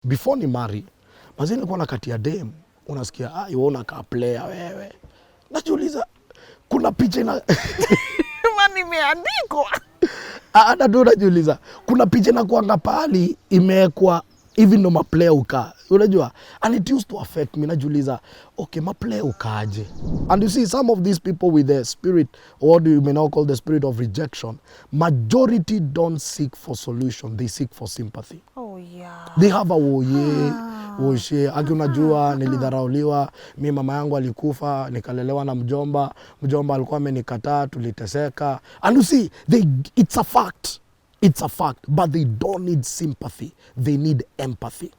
Before ni marry, mazini nilikuwa nakatia dem, unasikia yona ka player wewe. Najiuliza kuna picha na mani imeandikwa. Hata tu najiuliza kuna picha na kuanga pali imewekwa hivi ndo ma player uka. Unajua? And it used to affect me. Najiuliza, okay, ma player ukaje? And you see some of these people with the spirit, or what you may now call the spirit of rejection, majority don't seek for solution, they seek for sympathy. Oh yeah. They have a woye, aki unajua nilidharauliwa, mi mama yangu alikufa, nikalelewa na mjomba alikuwa amenikataa, tuliteseka. And you see, it's a fact. It's a fact, but they don't need sympathy. They need empathy.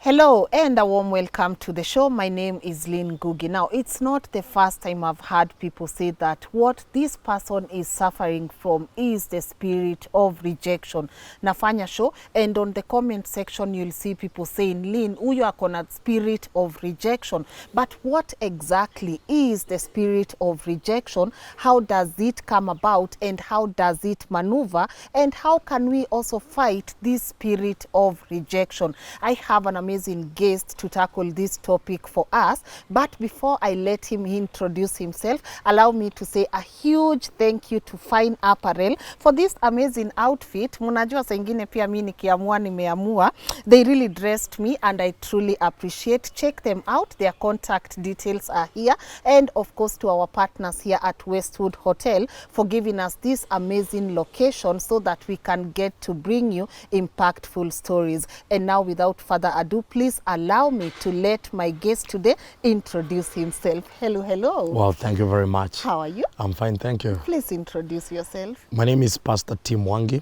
Hello and a warm welcome to the show. My name is Lynn Ngugi. Now, it's not the first time I've heard people say that what this person is suffering from is the spirit of rejection. Nafanya show, and on the comment section you'll see people saying, Lynn, huyu akona spirit of rejection. But what exactly is the spirit of rejection? How does it come about and how does it maneuver? And how can we also fight this spirit of rejection? I have an amazing guest to tackle this topic for us, but before I let him introduce himself, allow me to say a huge thank you to Fine Apparel for this amazing outfit. Munajua saa ingine pia mimi nikiamua nimeamua. They really dressed me and I truly appreciate. Check them out. Their contact details are here, and of course to our partners here at Westwood Hotel for giving us this amazing location so that we can get to bring you impactful stories. And now, without further ado, please allow me to let my guest today introduce himself. Hello. Well, thank you very much. How are you? I'm fine, thank you. Please introduce yourself. My name is Pastor Tim Wangi,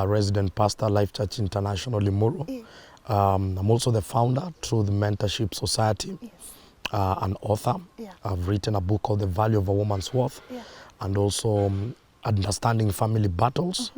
resident pastor, Life Church International, Limuru. Yeah. I'm also the founder through the Mentorship Society, Yes. an author. Yeah. I've written a book called The Value of a Woman's Worth, Yeah. and also Understanding Family Battles.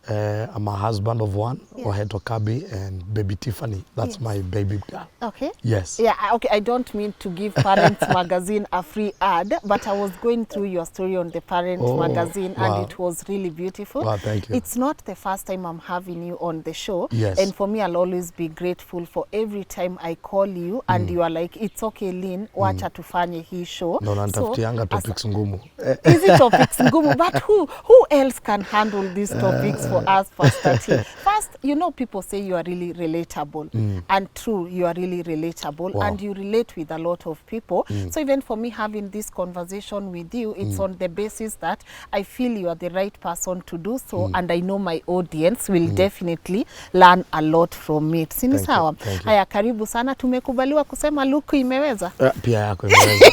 I'm a husband of one, Oheto Kabi, and baby Tiffany. That's my baby girl. Okay. Yes. Yeah, okay, I don't mean to give Parents Magazine a free ad, but I was going through your story on the Parents Magazine, and it was really beautiful. Wow, thank you. It's not the first time I'm having you on the show. Yes. And for me, I'll always be grateful for every time I call you and you are like, it's okay, Lynn, wacha tufanye hii show. No, nantafutianga topics ngumu. Is it topics ngumu? But who else can handle these topics for us, Pastor T? First, you know, people say you are really relatable. And true, you are really relatable. Wow. And you relate with a lot of people. So even for me having this conversation with you, it's on the basis that I feel you are the right person to do so. And I know my audience will definitely learn a lot from it. Sini sawa? Haya, karibu sana. Tumekubaliwa kusema luku imeweza? Pia yako imeweza.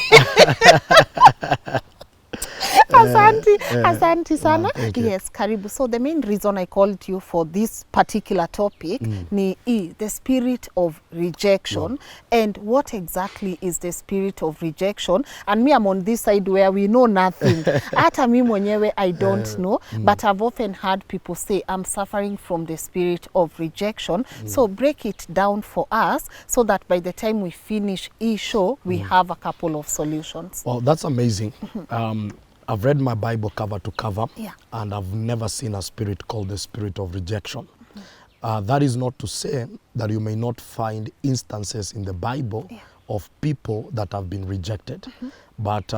Asante sana. Yes, karibu. So the main reason I called you for this particular topic ni the spirit of rejection. And what exactly is the spirit of rejection? And me, I'm on this side where we know nothing. Hata mi mwenyewe I don't know, but I've often heard people say I'm suffering from the spirit of rejection. So break it down for us so that by the time we finish each show, we have a couple of solutions. Well, that's amazing. I've read my Bible cover to cover, and I've never seen a spirit called the spirit of rejection. That is not to say that you may not find instances in the Bible of people that have been rejected. But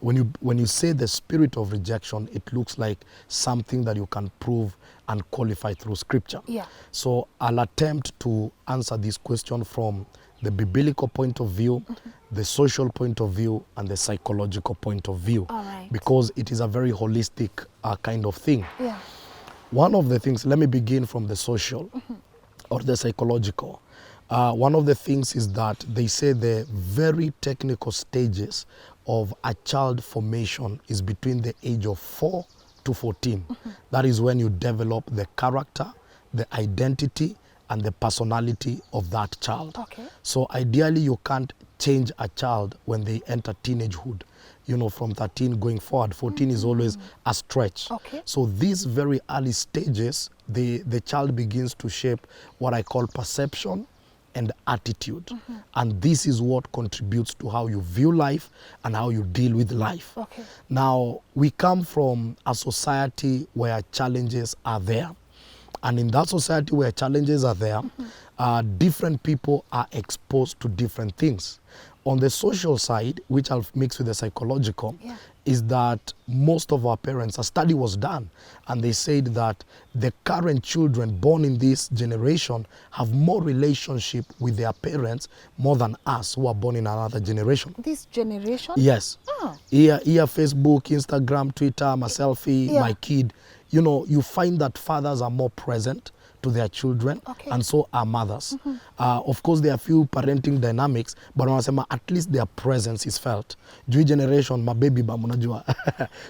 when you say the spirit of rejection, it looks like something that you can prove and qualify through scripture. Yeah. So I'll attempt to answer this question from the biblical point of view, the social point of view, and the psychological point of view. All right. Because it is a very holistic kind of thing. Yeah. One of the things, let me begin from the social or the psychological. One of the things is that they say the very technical stages of a child formation is between the age of 4 to 14. That is when you develop the character, the identity, and the personality of that child. Okay. So ideally you can't change a child when they enter teenagehood. You know, from 13 going forward, 14 is always a stretch. Okay. So these very early stages, the child begins to shape what I call perception, and attitude. And this is what contributes to how you view life and how you deal with life. Okay. Now, we come from a society where challenges are there. And in that society where challenges are there, different people are exposed to different things. On the social side, which I'll mix with the psychological, is that most of our parents, a study was done, and they said that the current children born in this generation have more relationship with their parents more than us who are born in another generation. This generation? Yes. Oh. Here, Facebook, Instagram, Twitter, my selfie, my kid. You know, you find that fathers are more present to their children, and so are mothers. Of course, there are few parenting dynamics, but wanasema at least their presence is felt. Juu generation, mababy ba munajua,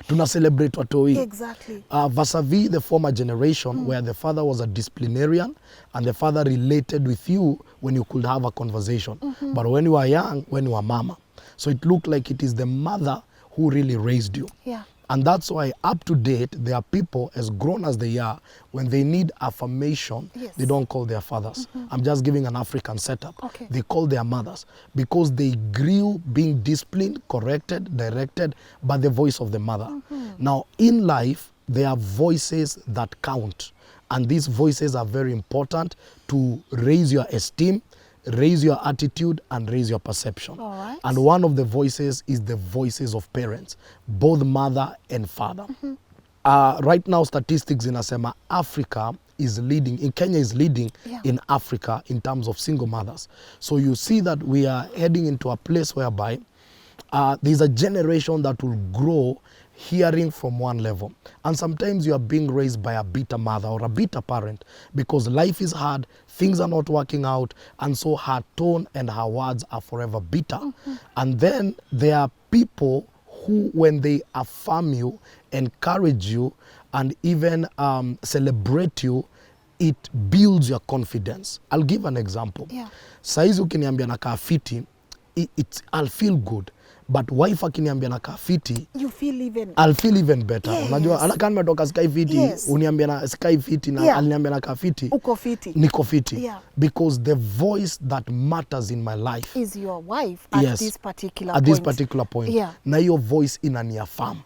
tuna celebrate watoi. Exactly. Vis-a-vis the former generation, where the father was a disciplinarian, and the father related with you when you could have a conversation. But when you are young, when you are mama. So it looked like it is the mother who really raised you. Yeah. And that's why up to date, there are people as grown as they are, when they need affirmation, they don't call their fathers. I'm just giving an African setup. They call their mothers because they grew being disciplined, corrected, directed by the voice of the mother. Now, in life, there are voices that count. And these voices are very important to raise your esteem, raise your attitude, and raise your perception. All right. And one of the voices is the voices of parents, both mother and father. Right now, statistics inasema Africa is leading, in Kenya is leading in Africa in terms of single mothers. So you see that we are heading into a place whereby there's a generation that will grow hearing from one level. And sometimes you are being raised by a bitter mother or a bitter parent because life is hard, things are not working out, and so her tone and her words are forever bitter. And then there are people who, when they affirm you, encourage you, and even celebrate you, it builds your confidence. I'll give an example. Saizi ukiniambia nakaa fiti, I'll feel good. But wife akiniambia nakaa fiti, I'll feel even better. Unajua anakaa nimetoka Sky Fiti, uniambia na Sky Fiti na aliniambia nakaa fiti, uko fiti. Niko fiti. Because the voice that matters in my life is your wife at this particular point. At this particular point. Na hiyo voice inaniaffirm.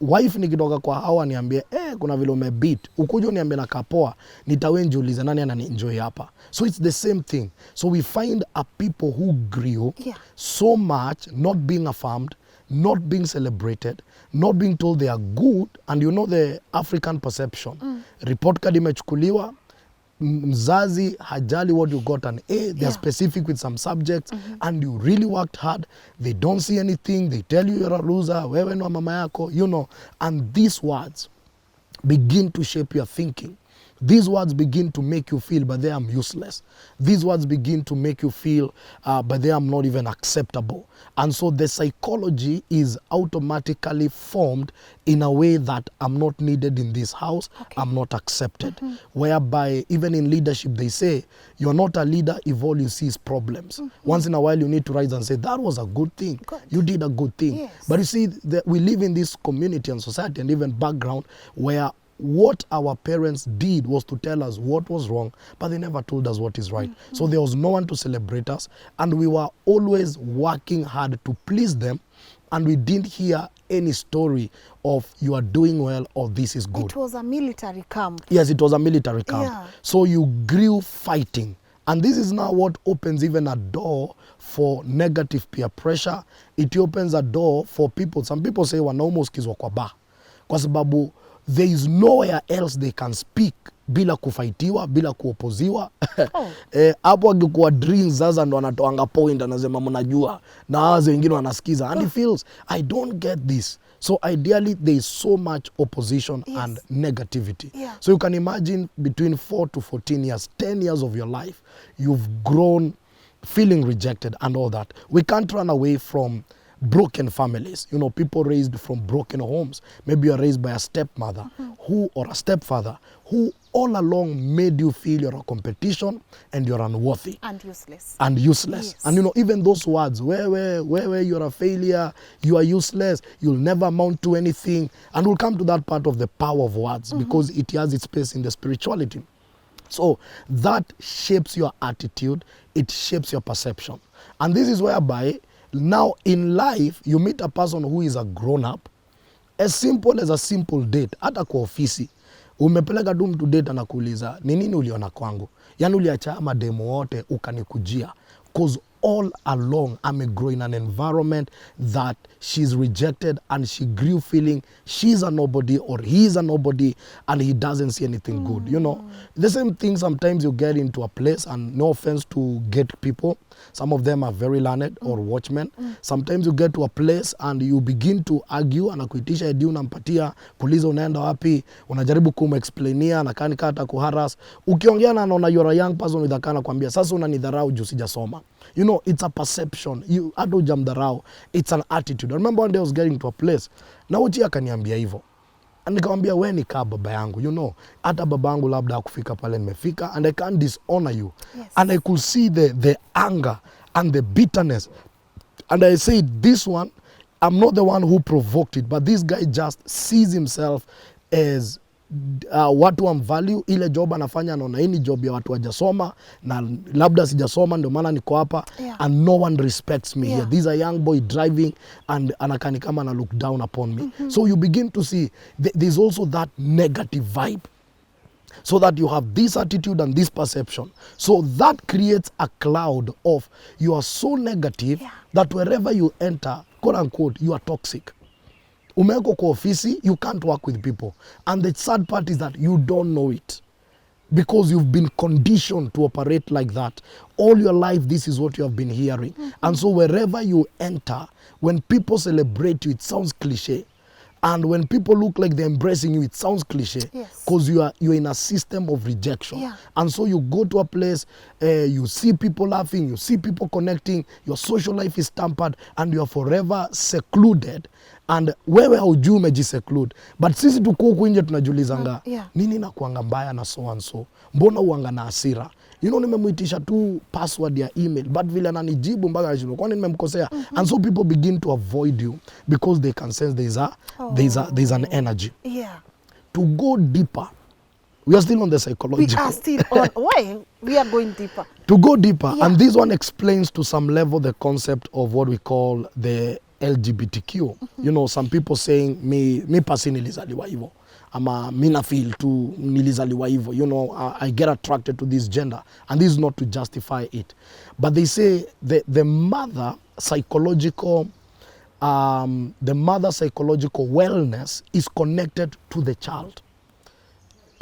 Wife nikitoka kwa hawa niambie kuna vile umebeat, ukuja uniambie nakaa poa, nitawenjiuliza nani anani-enjoy hapa. So it's the same thing. So we find a people who grew so much not being affirmed, not being celebrated, not being told they are good. And you know the African perception. Report card imechukuliwa, mzazi hajali what you got an A, they're specific with some subjects, and you really worked hard, they don't see anything, they tell you you're a loser, wewe no mama yako, you know. And these words begin to shape your thinking. These words begin to make you feel, but they are useless. These words begin to make you feel, but they are not even acceptable. And so the psychology is automatically formed in a way that I'm not needed in this house, I'm not accepted. Whereby even in leadership they say, you're not a leader if all you see is problems. Once in a while you need to rise and say, that was a good thing. You did a good thing. But you see, we live in this community and society and even background where what our parents did was to tell us what was wrong, but they never told us what is right. So there was no one to celebrate us, and we were always working hard to please them, and we didn't hear any story of you are doing well or this is good. It was a military camp. Yes, it was a military camp. So you grew fighting. And this is now what opens even a door for negative peer pressure. It opens a door for people. Some people say wanaume usikizwa kwa bar. Kwa sababu there is nowhere else they can speak bila kufaitiwa, bila kuopoziwa. Hapo akikuwa dreams sasa ndo anatoanga point, anasema mnajua, na waze wengine wanasikiza, and he feels I don't get this. So ideally there is so much opposition and negativity. So you can imagine between 4 to 14 years, 10 years of your life, you've grown feeling rejected and all that. We can't run away from broken families. You know, people raised from broken homes. Maybe you're raised by a stepmother or a stepfather who all along made you feel you're a competition and you're unworthy. And useless. And useless. And you know, even those words, where you're a failure, you are useless, you'll never amount to anything. And we'll come to that part of the power of words because it has its place in the spirituality. So that shapes your attitude, it shapes your perception. And this is whereby now in life you meet a person who is a grown up, as simple as a simple date. Hata kwa ofisi umepeleka tu mtu date, anakuuliza ni nini uliona kwangu, yani uliacha mademo wote ukanikujia. Because all along I'm growing in an environment that she's rejected, and she grew feeling she's a nobody or he's a nobody, and he doesn't see anything good. You know, the same thing sometimes you get into a place, and no offense to gate people, some of them are very learned or watchmen. Sometimes you get to a place and you begin to argue, anakuitisha edi unampatia, kuuliza unaenda wapi, unajaribu kumexplainia, na kani kata kuharas. Ukiongea na anaona you're a young person with a kana kwambia sasa unanidharau juu sijasoma. You know, it's a perception. You ado jamdharau, it's an attitude. I remember one day I was getting to a place, na uchi akaniambia hivyo. And nikamwambia wewe ni kama baba yangu, you know, hata baba yangu labda kufika pale nimefika, and I can't dishonor you. Yes. And I could see the anger and the bitterness. And I said, this one, I'm not the one who provoked it, but this guy just sees himself as watu amvalue ile job anafanya, anaona hii ni job ya watu wajasoma, na labda sijasoma ndio maana niko hapa. And no one respects me here. This is a young boy driving, and anakani kama na look down upon me. So you begin to see there's also that negative vibe, so that you have this attitude and this perception. So that creates a cloud of you are so negative that wherever you enter, quote unquote, you are toxic. Umeko kwa ofisi, you can't work with people. And the sad part is that you don't know it, because you've been conditioned to operate like that. All your life, this is what you have been hearing. And so wherever you enter, when people celebrate you, it sounds cliche. And when people look like they're embracing you, it sounds cliche. Because you're in a system of rejection. And so you go to a place, you see people laughing, you see people connecting, your social life is tampered, and you're forever secluded. And wewe haujui umejiseclude. But sisi tuko huku nje tunajulizanga, nini na kuanga mbaya na so and so, mbona uanga na hasira. You know, nimemuitisha tu password ya email, but vile ananijibu mpaka anashindwa kwani nimemkosea. And so people begin to avoid you because they can sense there's an energy. To go deeper, we are still on the psychological. We are still on. Why? We are going deeper. To go deeper, and this one explains to some level the concept of what we call the LGBTQ. You know, some people saying me personally nilizaliwa hivyo, ama mina feel tu nilizaliwa hivyo. You know, I get attracted to this gender, and this is not to justify it, but they say the mother psychological wellness is connected to the child.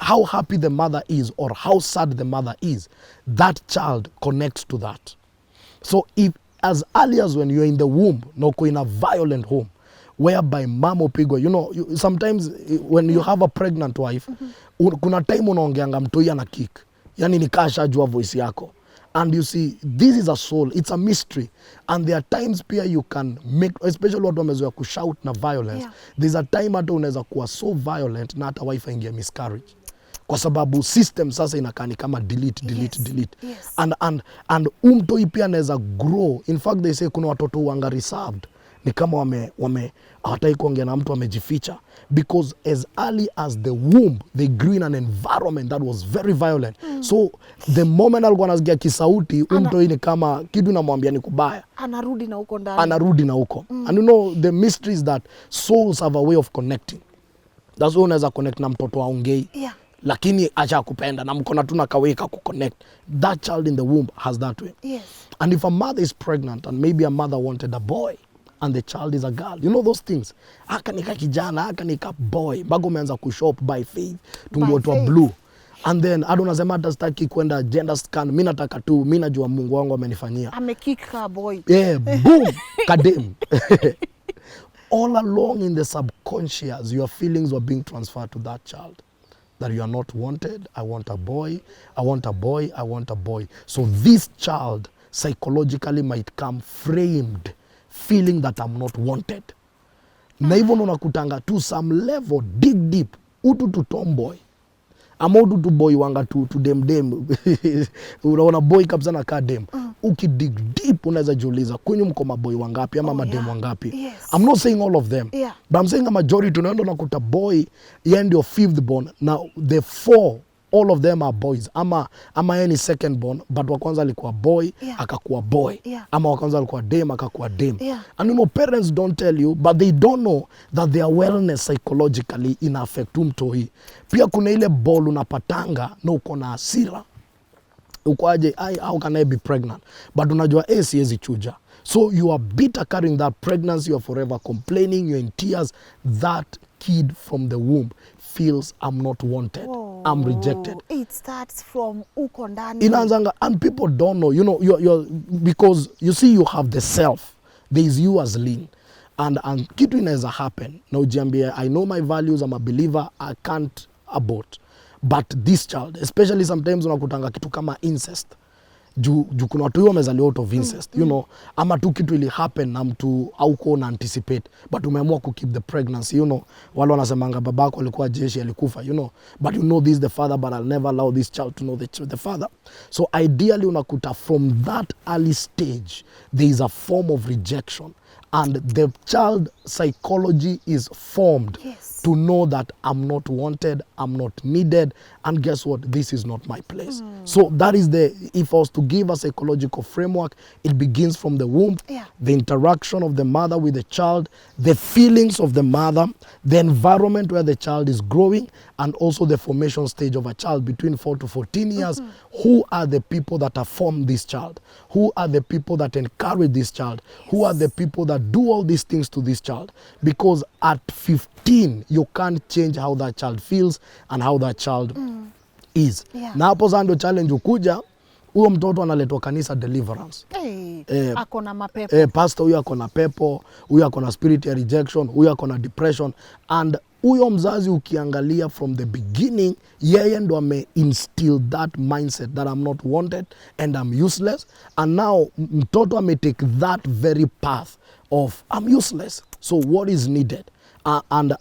How happy the mother is or how sad the mother is, that child connects to that. So if as early as when you're in the womb, noko in a violent home, whereby mom upigwa, you know, sometimes when you have a pregnant wife, kuna time unaongeanga mtoi ana kick, yani nikasha jua voice yako. And you see, this is a soul, it's a mystery. And there are times pia you can make, especially watu wamezoea kushout na violence, there's a time hata unaweza kuwa so violent na hata wife ingia miscarriage. Kwa sababu system sasa inakani kama delete. And umtoi pia anaweza grow. In fact, they say kuna watoto wanga reserved, ni kama hawataki kuongea na mtu, amejificha, because as early as the womb they grew in an environment that was very violent. So the moment alikuwa anasikia kisauti, umtoi ni kama kitu namwambia ni kubaya, anarudi na huko. And you know, the mystery is that souls have a way of connecting. That's why unaweza connect na mtoto aongei, lakini acha kupenda na mkona tu na kaweka kuconnect. That child in the womb has that way. And if a mother is pregnant and maybe a mother wanted a boy and the child is a girl, you know those things, haka nika kijana, haka nika boy, bago umeanza kushop by faith tungo to a blue. And then ado nasema hata sitaki kwenda gender scan, mimi nataka tu, mimi najua Mungu wangu amenifanyia, amekika boy, boom kadem. All along in the subconscious, your feelings were being transferred to that child. That you are not wanted, I want a boy, I want a boy, I want a boy. So this child psychologically might come framed, feeling that I'm not wanted. Na hivyo unakutanga to some level, dig deep, utu to tomboy. Ama utu to boy wanga to dem. Unaona boy kabisa na ka dem. Ukidig deep unaweza jiuliza kwenye mko maboy wangapi ama madem wangapi. I'm not saying all of them, but I'm saying a majority. Unaenda unakuta boy yeye ndio fifth born, now the 4 all of them are boys. Ama yeye ni second born, but wa kwanza alikuwa boy, akakuwa boy. Ama wa kwanza alikuwa dem, akakuwa dem. And you know, parents don't tell you, but they don't know that their wellness psychologically ina affect mtoi. Pia kuna ile ball unapatanga na uko na hasira. Uko aje, how can I be pregnant? But unajua siwezi chuja. So you are bitter carrying that pregnancy, you are forever complaining, you're in tears. That kid from the womb feels I'm not wanted. Whoa. I'm rejected. It starts from uko ndani. Inaanzanga, and people don't know, you know, you're because you see you have the self. There is you as Lynn. And kitu inaweza happen. Na ujiambia, I know my values, I'm a believer, I can't abort. But this child, especially sometimes unakutanga kitu kama incest. Juu kuna watu wamezaliwa out of incest, you know, ama tu kitu ili happen na mtu hauko na anticipate, but umeamua ku keep the pregnancy, you know. Wale wanasemanga babako alikuwa jeshi alikufa, you know, but you know this is the father, but I'll never allow this child to know the father. So ideally unakuta from that early stage there is a form of rejection, and the child psychology is formed to know that I'm not wanted, I'm not needed, and guess what? This is not my place. So that is if I was to give a psychological framework, it begins from the womb, the interaction of the mother with the child, the feelings of the mother, the environment where the child is growing, and also the formation stage of a child between 4 to 14 years. Who are the people that have formed this child? Who are the people that encourage this child? Who are the people that do all these things to this child? Because at 15, you can't change how that child feels and how that child is. Na hapo sasa ndio challenge ukuja, huyo mtoto analetwa kanisa deliverance. Ako na mapepo. Pastor huyo ako na pepo, huyo ako na spirit ya rejection, huyo ako na depression. And huyo mzazi ukiangalia from the beginning, yeye ndo instill that mindset that I'm not wanted and I'm useless. And now mtoto take that very path of I'm useless. So what is needed? And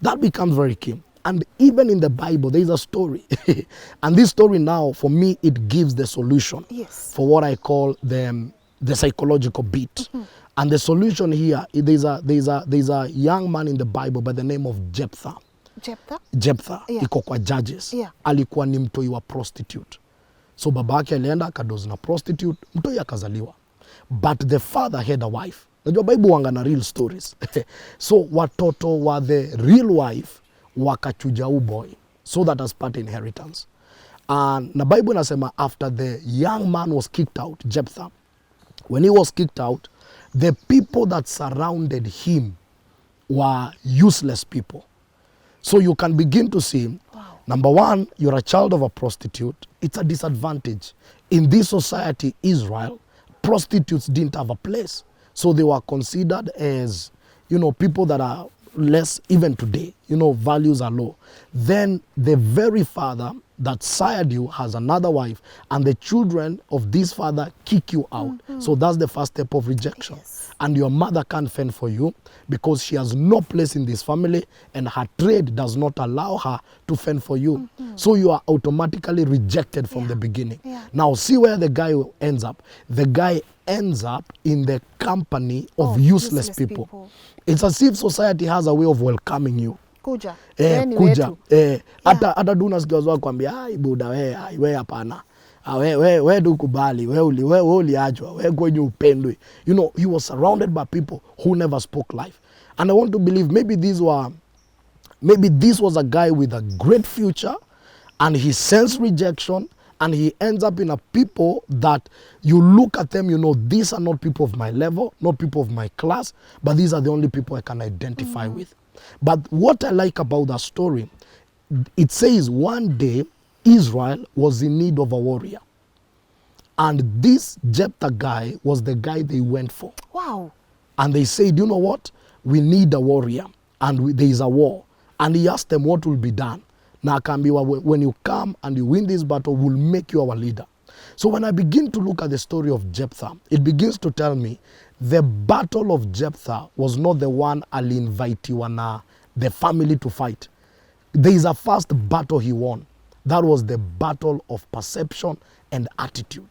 that becomes very key. And even in the Bible, there is a story. And this story now, for me, it gives the solution for what I call the psychological beat. And the solution here, there's a young man in the Bible by the name of Jephthah. Jephthah, iko kwa Judges. Alikuwa ni mtoi wa prostitute. So babake alienda akadozi na prostitute, mtoi akazaliwa. But the father had a wife. Najua Bible wanga na real stories. So watoto wa the real wife wakachuja boy, so that as part inheritance. And na Bible nasema after the young man was kicked out, Jephthah, when he was kicked out, the people that surrounded him were useless people. So you can begin to see, number one, you're a child of a prostitute. It's a disadvantage. In this society, Israel, prostitutes didn't have a place. So they were considered as, you know, people that are less, even today, you know, values are low. Then the very father that sired you has another wife, and the children of this father kick you out. So that's the first step of rejection. And your mother can't fend for you because she has no place in this family, and her trade does not allow her to fend for you. So you are automatically rejected from the beginning. Now see where the guy ends up. The guy ends up in the company of useless people. It's as if society has a way of welcoming you. Kuja. Kuja. Hata duna sikiwazo kwambia, ai buda we hapana. We do kubali, we uliachwa, we kwenye upendwe. You know, he was surrounded by people who never spoke life. And I want to believe maybe this was a guy with a great future, and he sensed rejection, and he ends up in a people that you look at them, you know, these are not people of my level, not people of my class, but these are the only people I can identify with. But what I like about that story, it says one day Israel was in need of a warrior. And this Jephthah guy was the guy they went for. Wow. And they said, you know what? We need a warrior, and there is a war. And he asked them what will be done. Now, when you come and you win this battle, we'll make you our leader. So when I begin to look at the story of Jephthah, it begins to tell me the battle of Jephthah was not the one I'll invite you and the family to fight. There is a first battle he won. That was the battle of perception and attitude.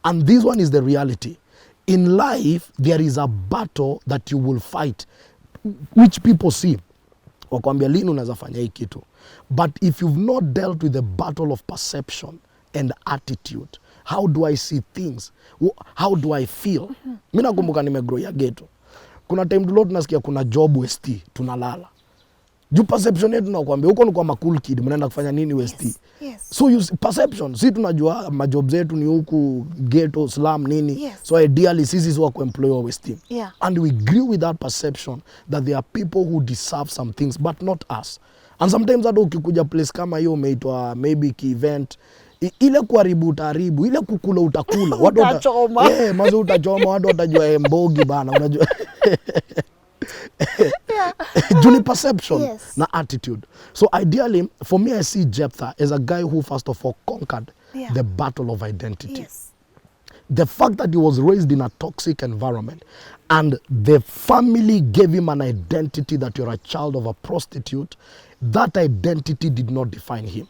And this one is the reality. In life, there is a battle that you will fight, which people see. wakwambia lini unaweza fanya hii kitu. But if you've not dealt with the battle of perception and attitude, how do I see things, how do I feel? Mimi nakumbuka nimegrow ya ghetto. Kuna time tunasikia kuna job West tunalala. Juu perception yetu nakwambia huko ni kwa cool kid, mnaenda kufanya nini West? Yes, yes. So you see, perception, si tunajua majob zetu ni huku ghetto slum nini. Yes. So ideally sisi si wako employer West. Yeah. And we grew with that perception that there are people who deserve some things but not us. And sometimes hata ukikuja place kama hiyo umeitwa maybe ki event, ile kuharibu utaharibu, ile kukula utakula. Watu utachoma. Mazo utachoma, watu watajua mbogi bana, unajua. Juni perception, yes, na attitude. So ideally, for me, I see Jephthah as a guy who first of all conquered, yeah, the battle of identity. Yes. The fact that he was raised in a toxic environment and the family gave him an identity that you're a child of a prostitute, that identity did not define him.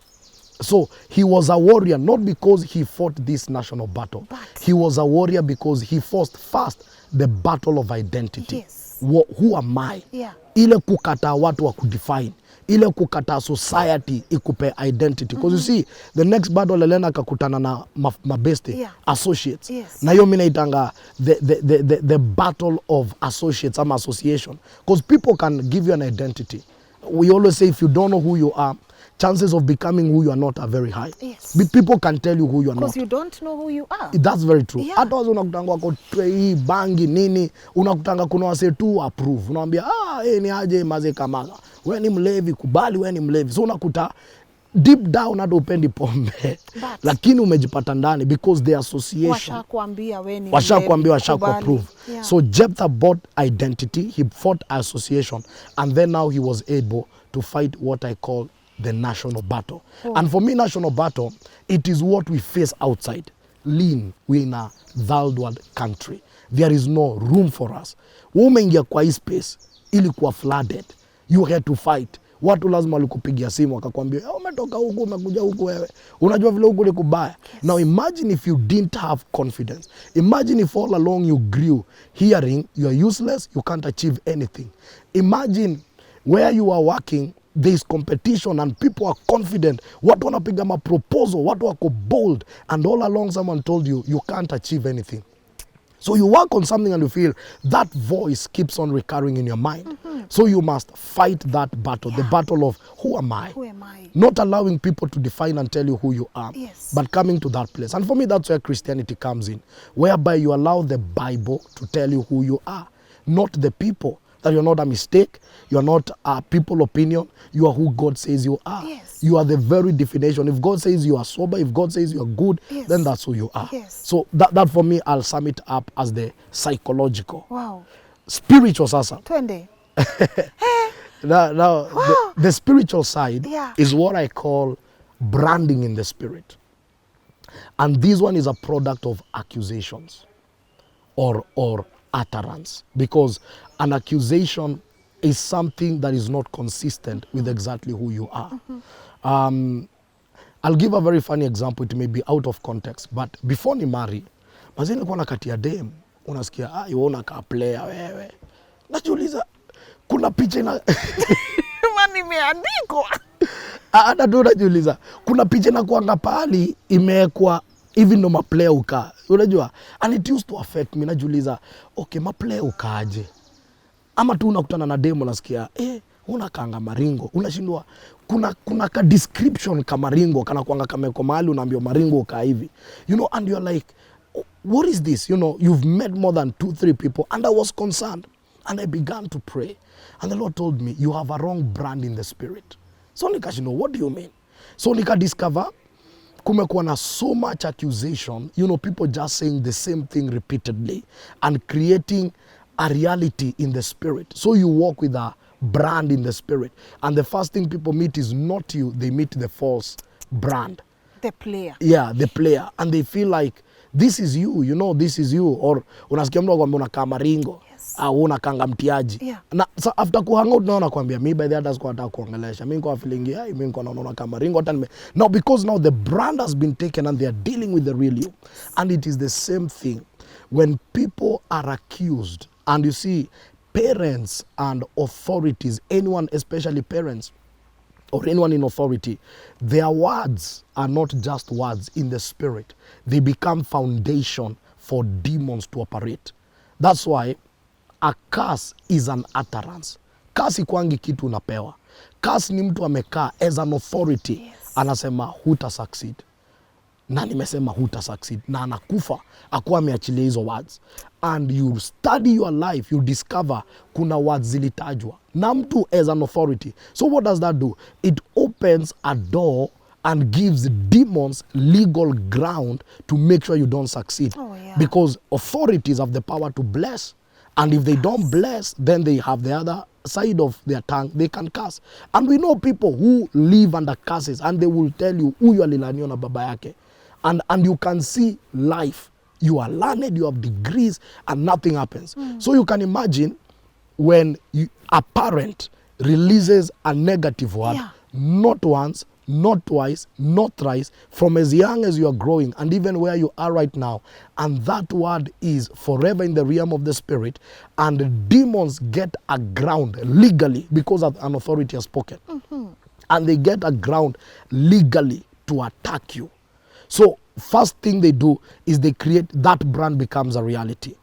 So he was a warrior not because he fought this national battle. But he was a warrior because he fought first the battle of identity. Yes. Who am I? Yeah. Ile kukata watu wa kudefine, ile kukata society ikupe identity. Because you see, the next battle Elena kakutana na mabeste, yeah, associates. Yes. Na hiyo mimi naitanga the battle of associates ama association. Because people can give you an identity. We always say if you don't know who you are, chances of becoming who you are not are very high. Yes. People can tell you who you are not. Because you don't know who you are. That's very true. Yeah. Hata wazo unakutanga wako hii bangi nini, unakutanga kuna wase tu approve. Unamwambia ni aje maze kamaga. Wewe ni mlevi, kubali wewe ni mlevi. So unakuta deep down hata upendi pombe. Lakini umejipata ndani because the association. Washakuambia wewe ni mlevi. Washakuapprove. Yeah. So Jephthah bought identity, he fought association, and then now he was able to fight what I call the national battle. Oh. And for me, national battle, it is what we face outside. We're in a third world country. There is no room for us. Umeingia kwa hii space, ilikuwa flooded. You had to fight. Watu lazima walikupigia simu wakakwambia, umetoka huku, umekuja huku wewe. Unajua vile huku ni kubaya. Yes. Now imagine if you didn't have confidence. Imagine if all along you grew hearing you are useless, you can't achieve anything. Imagine where you are working, there is competition and people are confident. Watu wanapiga proposal, watu wako bold, and all along someone told you, you can't achieve anything. So you work on something and you feel that voice keeps on recurring in your mind. So you must fight that battle, yeah, the battle of who am I? Who am I? Not allowing people to define and tell you who you are, yes, but coming to that place. And for me, that's where Christianity comes in, whereby you allow the Bible to tell you who you are, not the people. That you're not a mistake, you're not a people opinion, you are who God says you are. Yes. You are the very definition. If God says you are sober, if God says you are good, yes, then that's who you are. Yes. So that for me, I'll sum it up as the psychological. Wow. Spiritual sasa. Twende. Now Wow. the spiritual side, yeah, is what I call branding in the spirit. And this one is a product of accusations or utterance, because an accusation is something that is not consistent with exactly who you are. I'll give a very funny example. It may be out of context, but before ni marry, mazini nilikuwa nakatia dem, unasikia yona ka player wewe. Najiuliza kuna picha na mani imeandikwa. Hata tu najiuliza kuna picha na kuanga pali imewekwa hivi ndo maplayer ukaa. Unajua, and it used to affect me. Najiuliza, okay, maplayer ukaaje? Ama tu unakutana na demo nasikia, unakanga maringo. Unashindwa, kuna ka description ka maringo, kana kuanga kameko mahali unaambia maringo ukaa hivi. You know, and you're like, what is this? You know, you've met more than 2-3 people, and I was concerned. And I began to pray. And the Lord told me, you have a wrong brand in the spirit. So nikashindwa, what do you mean? So discover, kumekuwa na so much accusation, you know, people just saying the same thing repeatedly and creating a reality in the spirit. So you walk with a brand in the spirit, and the first thing people meet is not you, they meet the false brand. The player. Yeah, the player. And they feel like, this is you, you know, this is you. Or unasikia mtu akwambia unakaa maringo, au unakanga mtiaji. Yeah. Na so after kuhangout naona kwambia mi by the others kwa hata kuongelesha. Mimi kwa feeling mimi niko naona kama maringo hata nime. Now because now the brand has been taken and they are dealing with the real you. And it is the same thing when people are accused, and you see parents and authorities, anyone, especially parents or anyone in authority, their words are not just words in the spirit. They become foundation for demons to operate. That's why a curse is an utterance. Curse ikwangi kitu unapewa. Curse ni mtu amekaa as an authority, anasema huta succeed. Na nimesema huta succeed. Na anakufa akuwa ameachilia hizo words. And you study your life, you discover kuna words zilitajwa na mtu as an authority. So what does that do? It opens a door and gives demons legal ground to make sure you don't succeed. Because authorities have the power to bless. And if they don't bless, then they have the other side of their tongue, they can curse. And we know people who live under curses, and they will tell you, huyu alilaniwa na baba yake. And you can see life. You are learned, you have degrees, and nothing happens. So you can imagine when a parent releases a negative word, not once, not twice, not thrice, from as young as you are growing and even where you are right now, and that word is forever in the realm of the spirit, and demons get a ground legally because an authority has spoken. And they get a ground legally to attack you. So first thing they do is they create, that brand becomes a reality.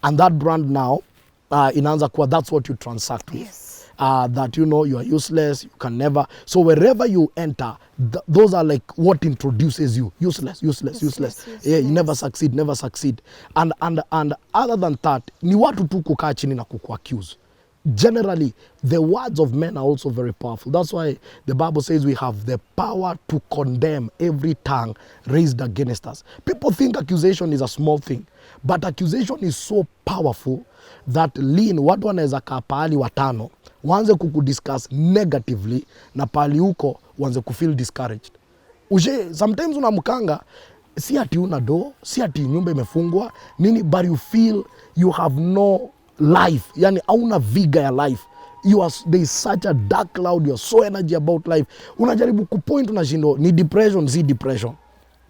And that brand now, inaanza kuwa, that's what you transact with. That you know you are useless, you can never. So wherever you enter, those are like what introduces you. Useless. Yeah, you never succeed. And other than that, ni watu tu kukaa chini na kukuaccuse. Generally, the words of men are also very powerful. That's why the Bible says we have the power to condemn every tongue raised against us. People think accusation is a small thing, but accusation is so powerful that watu wanaweza kaa pahali watano waanze kukudiscuss negatively na pahali huko waanze kufeel discouraged. Sometimes unamkanga si ati una do, si ati nyumba imefungwa nini, but you feel you have no life. Yani hauna viga ya life. There is such a dark cloud, you are so energy about life. Unajaribu kupoint, unashindo ni depression, si depression.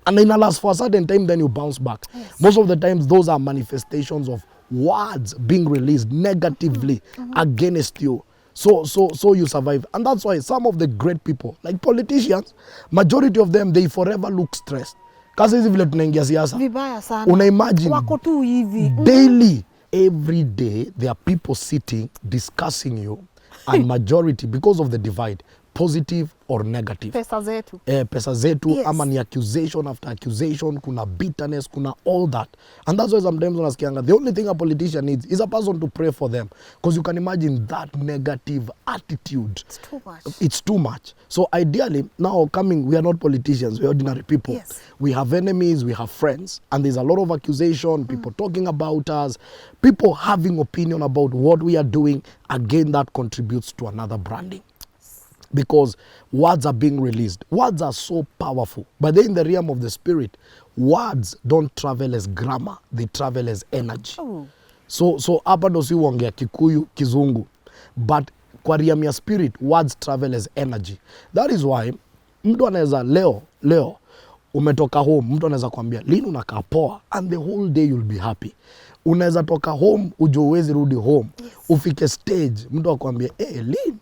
And then last for a certain time, then you bounce back. Most of the times, those are manifestations of words being released negatively against you. So you survive. And that's why some of the great people, like politicians, majority of them, they forever look stressed. Kasi hizi vile tunaingia siasa. Vibaya sana. Una imagine. Wako tu hivi. Daily, every day, there are people sitting, discussing you. And majority, because of the divide, positive or negative. Pesa zetu. Pesa zetu, ama ni accusation after accusation, kuna bitterness, kuna all that. And that's why sometimes unasikianga, the only thing a politician needs is a person to pray for them. Because you can imagine that negative attitude. It's too much. It's too much. So ideally, now we are not politicians, we're ordinary people. We have enemies, we have friends. And there's a lot of accusation, people talking about us, people having opinion about what we are doing. Again, that contributes to another branding. Because words are being released. Words are so powerful. But then in the realm of the spirit, words don't travel as grammar. They travel as energy. So hapa ndo si uongea Kikuyu, Kizungu. But kwa realm ya spirit, words travel as energy. That is why mtu anaweza leo umetoka home, mtu anaweza kuambia Lynn unakaa poa, and the whole day you'll be happy. Unaweza toka home uje uwezi rudi home. Ufike stage mtu akwambia Lynn,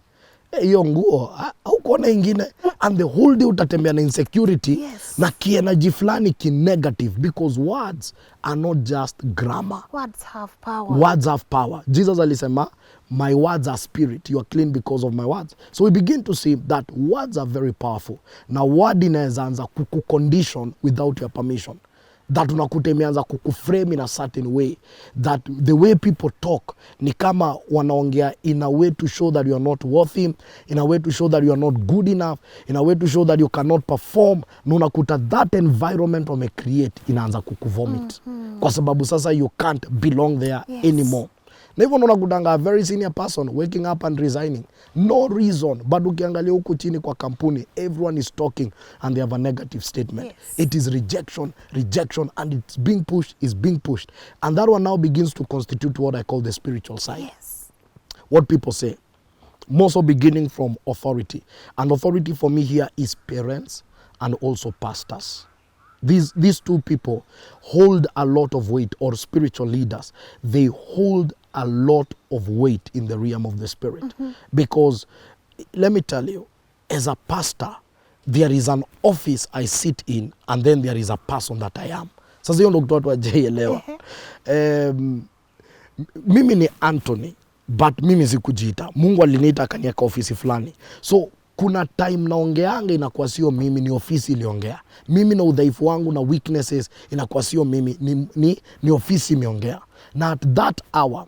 hiyo nguo haukuona ingine, and the whole day utatembea na insecurity na kienergy fulani negative, because words are not just grammar. Words have power. Words have power. Jesus alisema, my words are spirit, you are clean because of my words. So we begin to see that words are very powerful. Na word inaweza anza kukucondition without your permission. That unakuta imeanza kukuframe in a certain way, that the way people talk ni kama wanaongea in a way to show that you are not worthy, in a way to show that you are not good enough, in a way to show that you cannot perform. Na unakuta that environment wamecreate inaanza kukuvomit. Kwa sababu sasa you can't belong there anymore. Na hivyo unakutanga a very senior person waking up and resigning. No reason. But ukiangalia huku chini kwa kampuni, everyone is talking and they have a negative statement. It is rejection, and it's being pushed. And that one now begins to constitute what I call the spiritual side. What people say. Most of beginning from authority. And authority for me here is parents and also pastors. These two people hold a lot of weight, or spiritual leaders. They hold a lot of weight in the realm of the spirit. Because let me tell you, as a pastor, there is an office I sit in, and then there is a person that I am. Sasa hiyo ndo kitu watu hawajaielewa. Mimi ni Anthony, but mimi sikujiita. Mungu aliniita akaniweka ofisi fulani. So kuna time naongeanga inakuwa sio mimi, ni ofisi iliongea. Mimi na udhaifu wangu na weaknesses inakuwa sio mimi, ni ofisi imeongea. Na at that hour,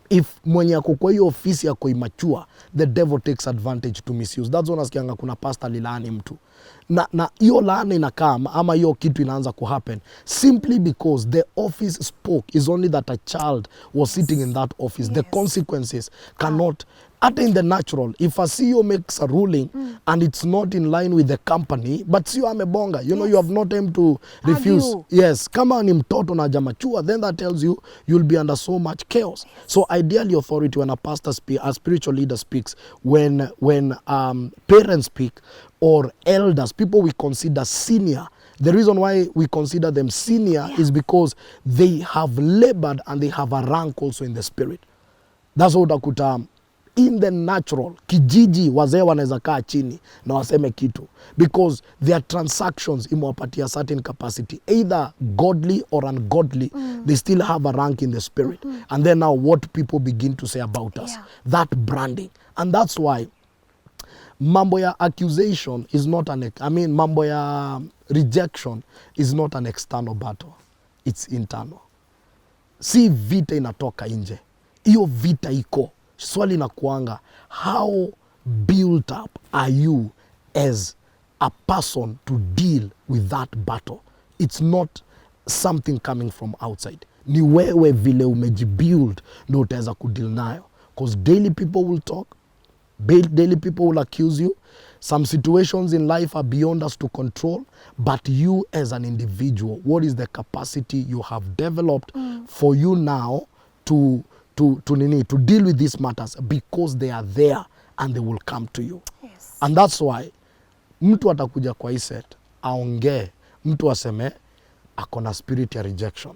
if mwenye ako kwa hiyo ofisi yako immature, the devil takes advantage to misuse. That's why nasikianga kuna pastor lilaani mtu. Na hiyo laana inakaa ama hiyo kitu inaanza kuhappen simply because the office spoke. Is only that a child was sitting in that office. The consequences cannot, at in the natural, if a CEO makes a ruling and it's not in line with the company, but CEO amebonga, you know, you have no time to refuse. Yes, kama ni mtoto na jamachua, then that tells you you'll be under so much chaos. So ideally authority, when a pastor speaks, a spiritual leader speaks, when parents speak, or elders, people we consider senior. The reason why we consider them senior is because they have labored and they have a rank also in the spirit. That's what utakuta in the natural, kijiji wazee wanaweza kaa chini na waseme kitu, because their transactions imewapatia certain capacity, either godly or ungodly. They still have a rank in the spirit. And then now what people begin to say about us, that branding. And that's why mambo ya accusation is not mambo ya rejection is not an external battle, it's internal. Si vita inatoka nje, hiyo vita iko. Swali na kuanga, how built up are you as a person to deal with that battle? It's not something coming from outside. Ni wewe vile umejibuild ndio utaweza kudeal nayo. Because daily people will talk, daily people will accuse you. Some situations in life are beyond us to control, but you as an individual, what is the capacity you have developed for you now to deal with these matters, because they are there and they will come to you. Yes. And that's why mtu atakuja kwa hii set aongee, mtu aseme akona spirit ya rejection.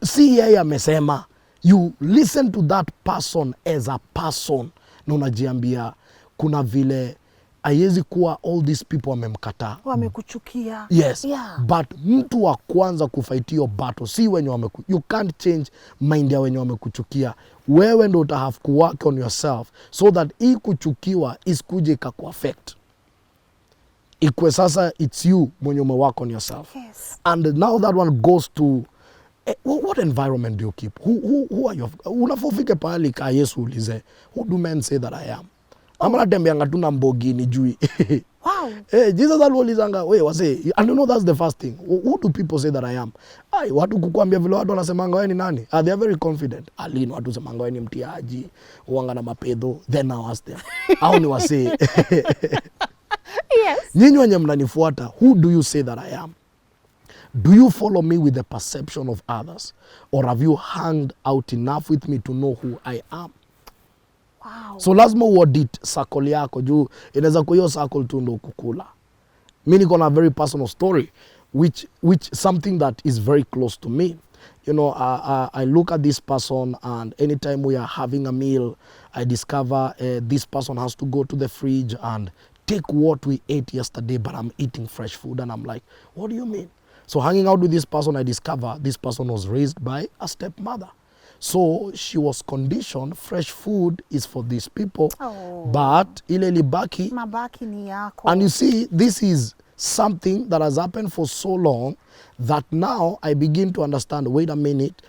Si yeye amesema, you listen to that person as a person, na unajiambia kuna vile haiwezi kuwa all these people wamemkataa, wamekuchukia. Yes. But mtu wa kwanza kufight hiyo battle si wenye you can't change mind ya wenye wamekuchukia. Wewe ndo uta have to work on yourself so that hii kuchukiwa isikuje ikakuaffect. Ikwe sasa it's you mwenye umework on yourself. Yes. And now that one goes to what environment do you keep? Who are you? Unafofike pahali ka Yesu ulize, who do men say that I am? Ama natembeanga tu na mbogi ni jui. Wow. Jesus aliulizanga, wase, and you know that's the first thing. Who do people say that I am? Watu kukuambia vile watu wanasemanga wewe ni nani? They are very confident. Alini watu semanga wewe ni mtiaji, uanga na mapedo, then I ask them. Au ni wase. Yes. Nyinyi wenye mnanifuata, who do you say that I am? Do you follow me with the perception of others? Or have you hung out enough with me to know who I am? Wow. So lazima uaudit circle yako juu inaweza kwa hiyo circle tu ndo kukula. Mimi niko na a very personal story which something that is very close to me. You know, I look at this person, and anytime we are having a meal, I discover this person has to go to the fridge and take what we ate yesterday, but I'm eating fresh food. And I'm like, what do you mean? So hanging out with this person, I discover this person was raised by a stepmother. So she was conditioned, fresh food is for these people, but ile libaki, mabaki ni yako. And you see, this is something that has happened for so long that now I begin to understand, wait a minute,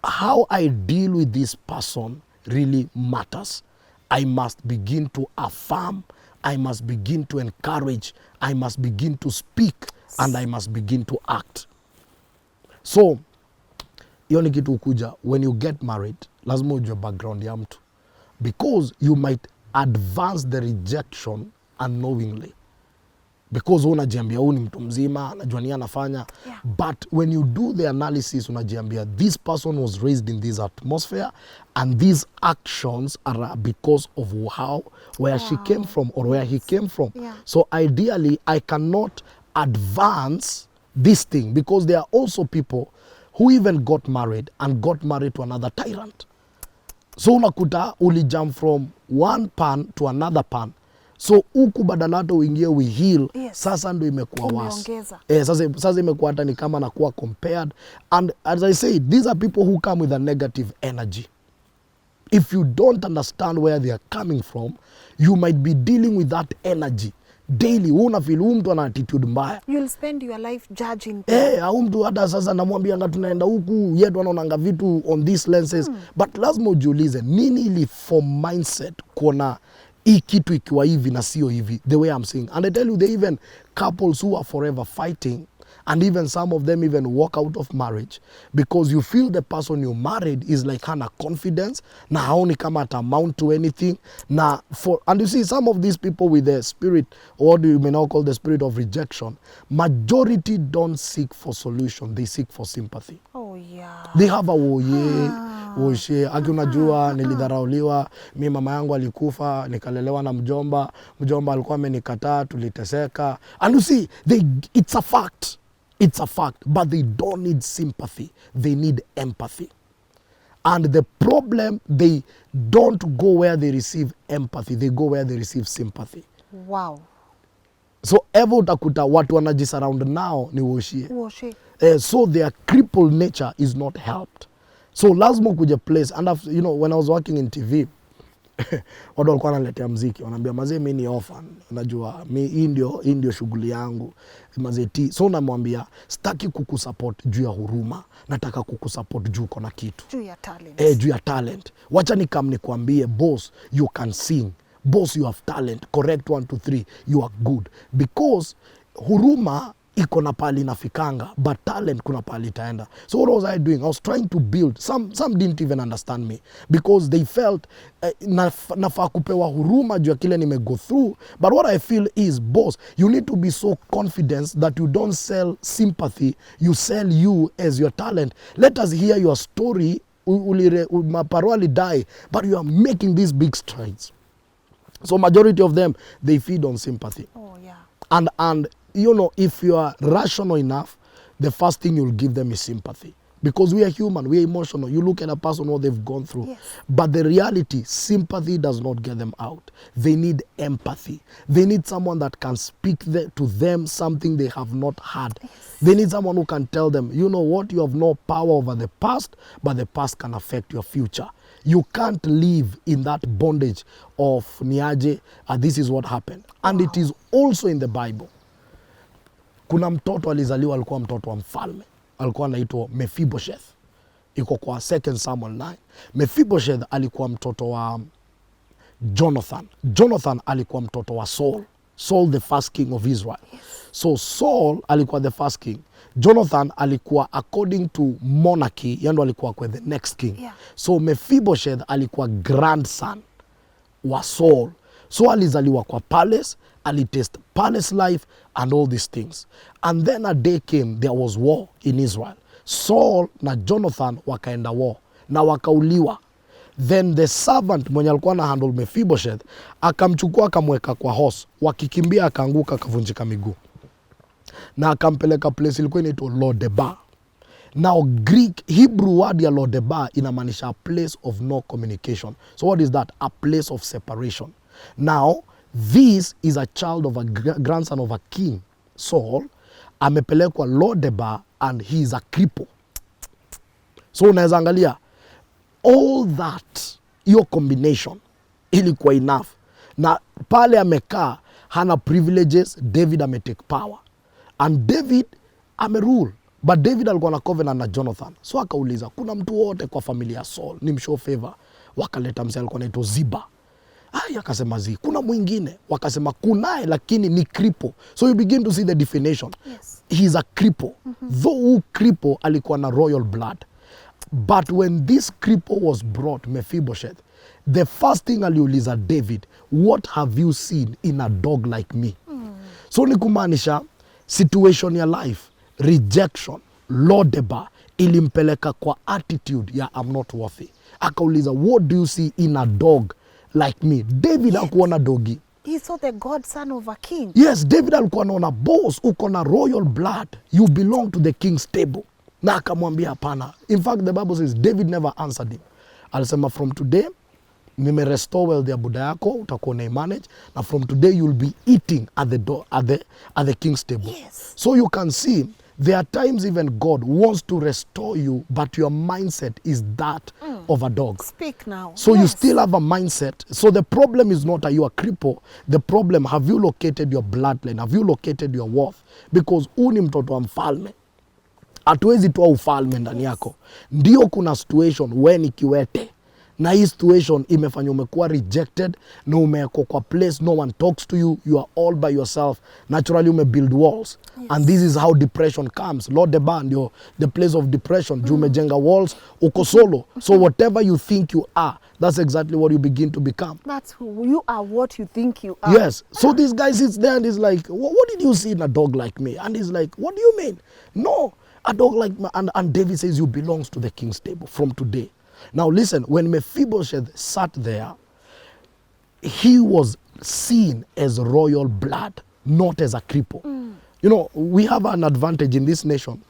how I deal with this person really matters. I must begin to affirm, I must begin to encourage, I must begin to speak, and I must begin to act. So, hiyo ni kitu ukuja, when you get married, lazima ujue background ya mtu. Because you might advance the rejection unknowingly. Because unajiambia huyu ni mtu mzima, anajua nini anafanya. But when you do the analysis, unajiambia this person was raised in this atmosphere, and these actions are because of where she came from or where he came from. So ideally, I cannot advance this thing, because there are also people who even got married to another tyrant. So unakuta ulijump from one pan to another pan. So huku badala hata uingie we heal, sasa ndo imekuwa worse. Sasa imekuwa hata ni kama nakuwa compared. And as I say, these are people who come with a negative energy. If you don't understand where they are coming from, you might be dealing with that energy daily. Unafeel mtu ana attitude mbaya. You'll spend your life judging. Mtu hata sasa namwambia tunaenda huku, yetu wanaonanga vitu on these lenses. But lazima ujiulize, nini ili form mindset kuona hii kitu ikiwa hivi na sio hivi, the way I'm saying. And I tell you, there even couples who are forever fighting, and even some of them even walk out of marriage because you feel the person you married is like hana confidence na haoni kama at amount to anything. And you see some of these people with the spirit, or what you may now call the spirit of rejection, majority don't seek for solution, they seek for sympathy. Oh yeah. They have a Oshe, aki unajua nilidharauliwa, mi mama yangu alikufa, nikalelewa na mjomba alikuwa amenikataa, tuliteseka. And you see, it's a fact. It's a fact, but they don't need sympathy. They need empathy. And the problem, they don't go where they receive empathy. They go where they receive sympathy. Wow. So ever utakuta watu wanajisurround now ni woshie. So their crippled nature is not helped. So lazima kuja place. And after, when I was working in TV, watu walikuwa wanaletea muziki, wanaambia mazee mimi ni orphan, unajua hii ndio shughuli yangu mazee ti. So namwambia sitaki kukusupport juu ya huruma, nataka kukusupport juu uko na kitu, juu ya talent. Juu ya talent. Wacha nikwambie boss, you can sing, boss you have talent, correct 1 2 3, you are good. Because huruma iko na pali nafikanga, but talent kuna pali itaenda. So what was I doing? I was trying to build. Some didn't even understand me because they felt nafaa kupewa huruma juu ya kile nime go through. But what I feel is, boss, you need to be so confident that you don't sell sympathy, you sell you as your talent. Let us hear your story. Maparwali die, but you are making these big strides. So majority of them, they feed on sympathy. Oh yeah. And if you are rational enough, the first thing you'll give them is sympathy. Because we are human, we are emotional. You look at a person, what they've gone through. Yes. But the reality, sympathy does not get them out. They need empathy. They need someone that can speak to them something they have not had. Yes. They need someone who can tell them, you know what, you have no power over the past, but the past can affect your future. You can't live in that bondage of niaje, this is what happened. And it is also in the Bible. Kuna mtoto alizaliwa, alikuwa mtoto wa mfalme, alikuwa anaitwa Mephibosheth. Iko kwa 2 Samuel 9. Mephibosheth alikuwa mtoto wa Jonathan. Jonathan alikuwa mtoto wa Saul. Saul the first king of Israel. So Saul alikuwa the first king. Jonathan alikuwa according to monarchy, yando alikuwa kwa the next king. Yeah. So Mephibosheth alikuwa grandson wa Saul. So alizaliwa kwa palace, alitest palace life and all these things. And then a day came, there was war in Israel. Saul na Jonathan wakaenda war na wakauliwa. Then the servant mwenye alikuwa na handle Mephibosheth akamchukua akamweka kwa horse, wakikimbia akaanguka akavunjika miguu. Na akampeleka place ilikuwa inaitwa Lo-debar. Now Hebrew word ya Lo-debar inamaanisha a place of no communication. So what is that? A place of separation. Now this is a child of a grandson of a king, Saul. Amepelekwa Lo-debar and he is a cripple. So unaweza angalia all that, hiyo combination ilikuwa enough. Na pale amekaa hana privileges, David ametake power. And David amerule. But David alikuwa na covenant na Jonathan. So akauliza, kuna mtu wote kwa familia ya Saul ni mshow favor? Wakaleta mzee alikuwa anaitwa Ziba. Akasema kuna mwingine. Wakasema kunaye lakini ni cripple. So you begin to see the definition. Yes. He is a cripple. Though cripple alikuwa na royal blood. But when this cripple was brought, Mephibosheth, the first thing aliuliza David, what have you seen in a dog like me? So ni kumaanisha situation ya life, rejection, Lo-debar, ilimpeleka kwa attitude ya I'm not worthy. Akauliza, what do you see in a dog like me? David hakuona dogi. He saw the godson of a king. Yes, David alikuwa anaona boss, uko na royal blood, you belong to the king's table. Na akamwambia hapana. In fact, the Bible says David never answered him. Alisema from today nime restore wealth ya buda yako, utakuwa na manage, na from today you'll be eating at the door, at the king's table. Yes. So you can see there are times even God wants to restore you, but your mindset is that of a dog. Speak now. So you still have a mindset. So the problem is not, are you a cripple? The problem, have you located your bloodline? Have you located your worth? Because huu ni mtoto wa mfalme. Hatuwezi toa ufalme ndani yako. Ndio kuna situation we ni kiwete, na hii situation imefanya umekuwa rejected, na umeko kwa place no one talks to you, you are all by yourself. Naturally umebuild walls. Yes. And this is how depression comes. Lord the band, you're the place of depression. Juu umejenga walls, uko solo. So whatever you think you are, that's exactly what you begin to become. That's who you are, what you think you are. Yes. So this guy sits there and is like, what did you see in a dog like me? And he's like, what do you mean? No, a dog like me. And David says, you belongs to the king's table from today. Now listen, when Mephibosheth sat there, he was seen as royal blood, not as a cripple. You know, we have an advantage in this nation.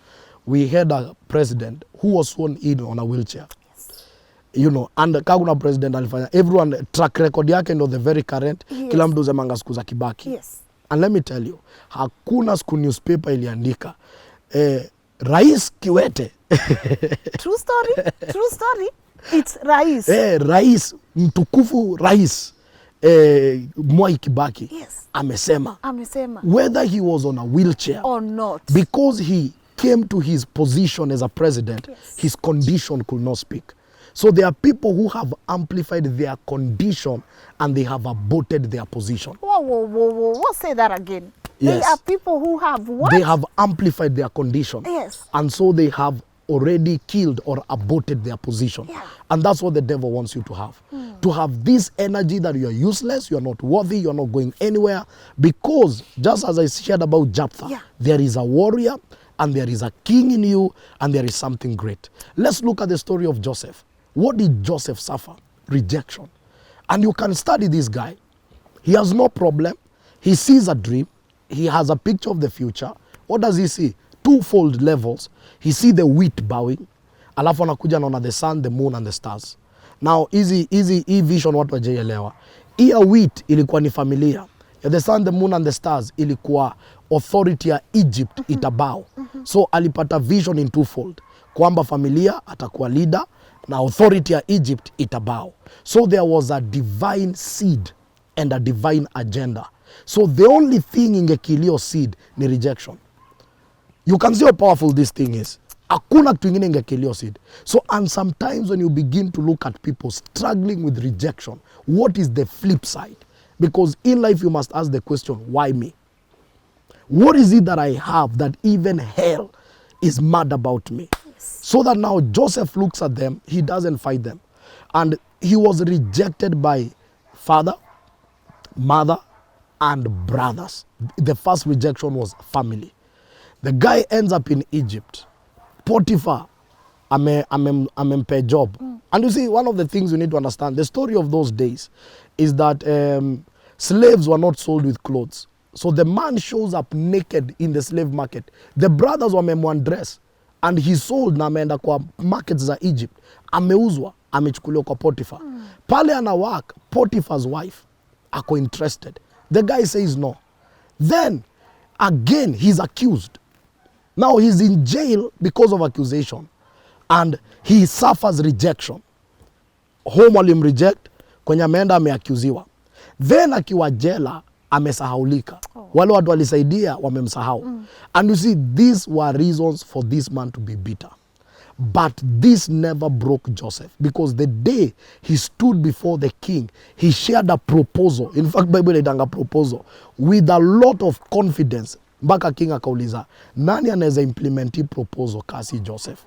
We had a president who was sworn in on a wheelchair. Yes. You know, and kaguna president alifanya, everyone track record yake ndo the very current. Yes. Kila mtu zemanga siku za Kibaki. Yes. And let me tell you, hakuna siku newspaper iliandika Rais Kiwete. True story. True story. It's Rais. Rais mtukufu Rais Mwai Kibaki. Yes. Amesema whether he was on a wheelchair or not, because he came to his position as a president, yes, his condition could not speak. So there are people who have amplified their condition and they have aborted their position. Whoa. Say that again. Yes. There are people who have what? They have amplified their condition. Yes. And so they have already killed or aborted their position. Yeah. And that's what the devil wants you to have. To have this energy that you are useless, you are not worthy, you are not going anywhere. Because just as I shared about Jephthah, yeah, there is a warrior and there is a king in you and there is something great. Let's look at the story of Joseph. What did Joseph suffer? Rejection. And you can study this guy. He has no problem. He sees a dream. He has a picture of the future. What does he see? Twofold levels. He see the wheat bowing. Alafu anakuja naona the sun, the moon and the stars. Now hii vision watu wajeelewa. Hii wheat ilikuwa ni familia. The sun, the moon and the stars ilikuwa authority ya Egypt itabow. So alipata vision in twofold. Kwamba familia atakuwa leader na authority ya Egypt itabow. So there was a divine seed and a divine agenda. So the only thing ingekilio seed ni rejection. You can see how powerful this thing is. Hakuna kitu ingine ingekilio seed. So and sometimes when you begin to look at people struggling with rejection, what is the flip side? Because in life you must ask the question, why me? What is it that I have that even hell is mad about me? Yes. So that now Joseph looks at them, he doesn't fight them. And he was rejected by father, mother, and brothers. The first rejection was family. The guy ends up in Egypt. Potiphar, amempe job. And you see, one of the things you need to understand, the story of those days is that slaves were not sold with clothes. So the man shows up naked in the slave market. The brothers wamemwandress and he sold na ameenda kwa markets za Egypt. Ameuzwa, amechukuliwa kwa Potiphar. Pale ana work, Potiphar's wife ako interested. The guy says no. Then again he's accused. Now he's in jail because of accusation and he suffers rejection. Home walimreject, kwenye ameenda ameakuziwa. Then akiwa jela amesahaulika. Wale watu walisaidia wamemsahau. And you see, these were reasons for this man to be bitter. But this never broke Joseph, because the day he stood before the king, he shared a proposal. In fact, Bible inaitanga proposal with a lot of confidence. Mpaka king akauliza, nani anaweza implement hii proposal kasi Joseph?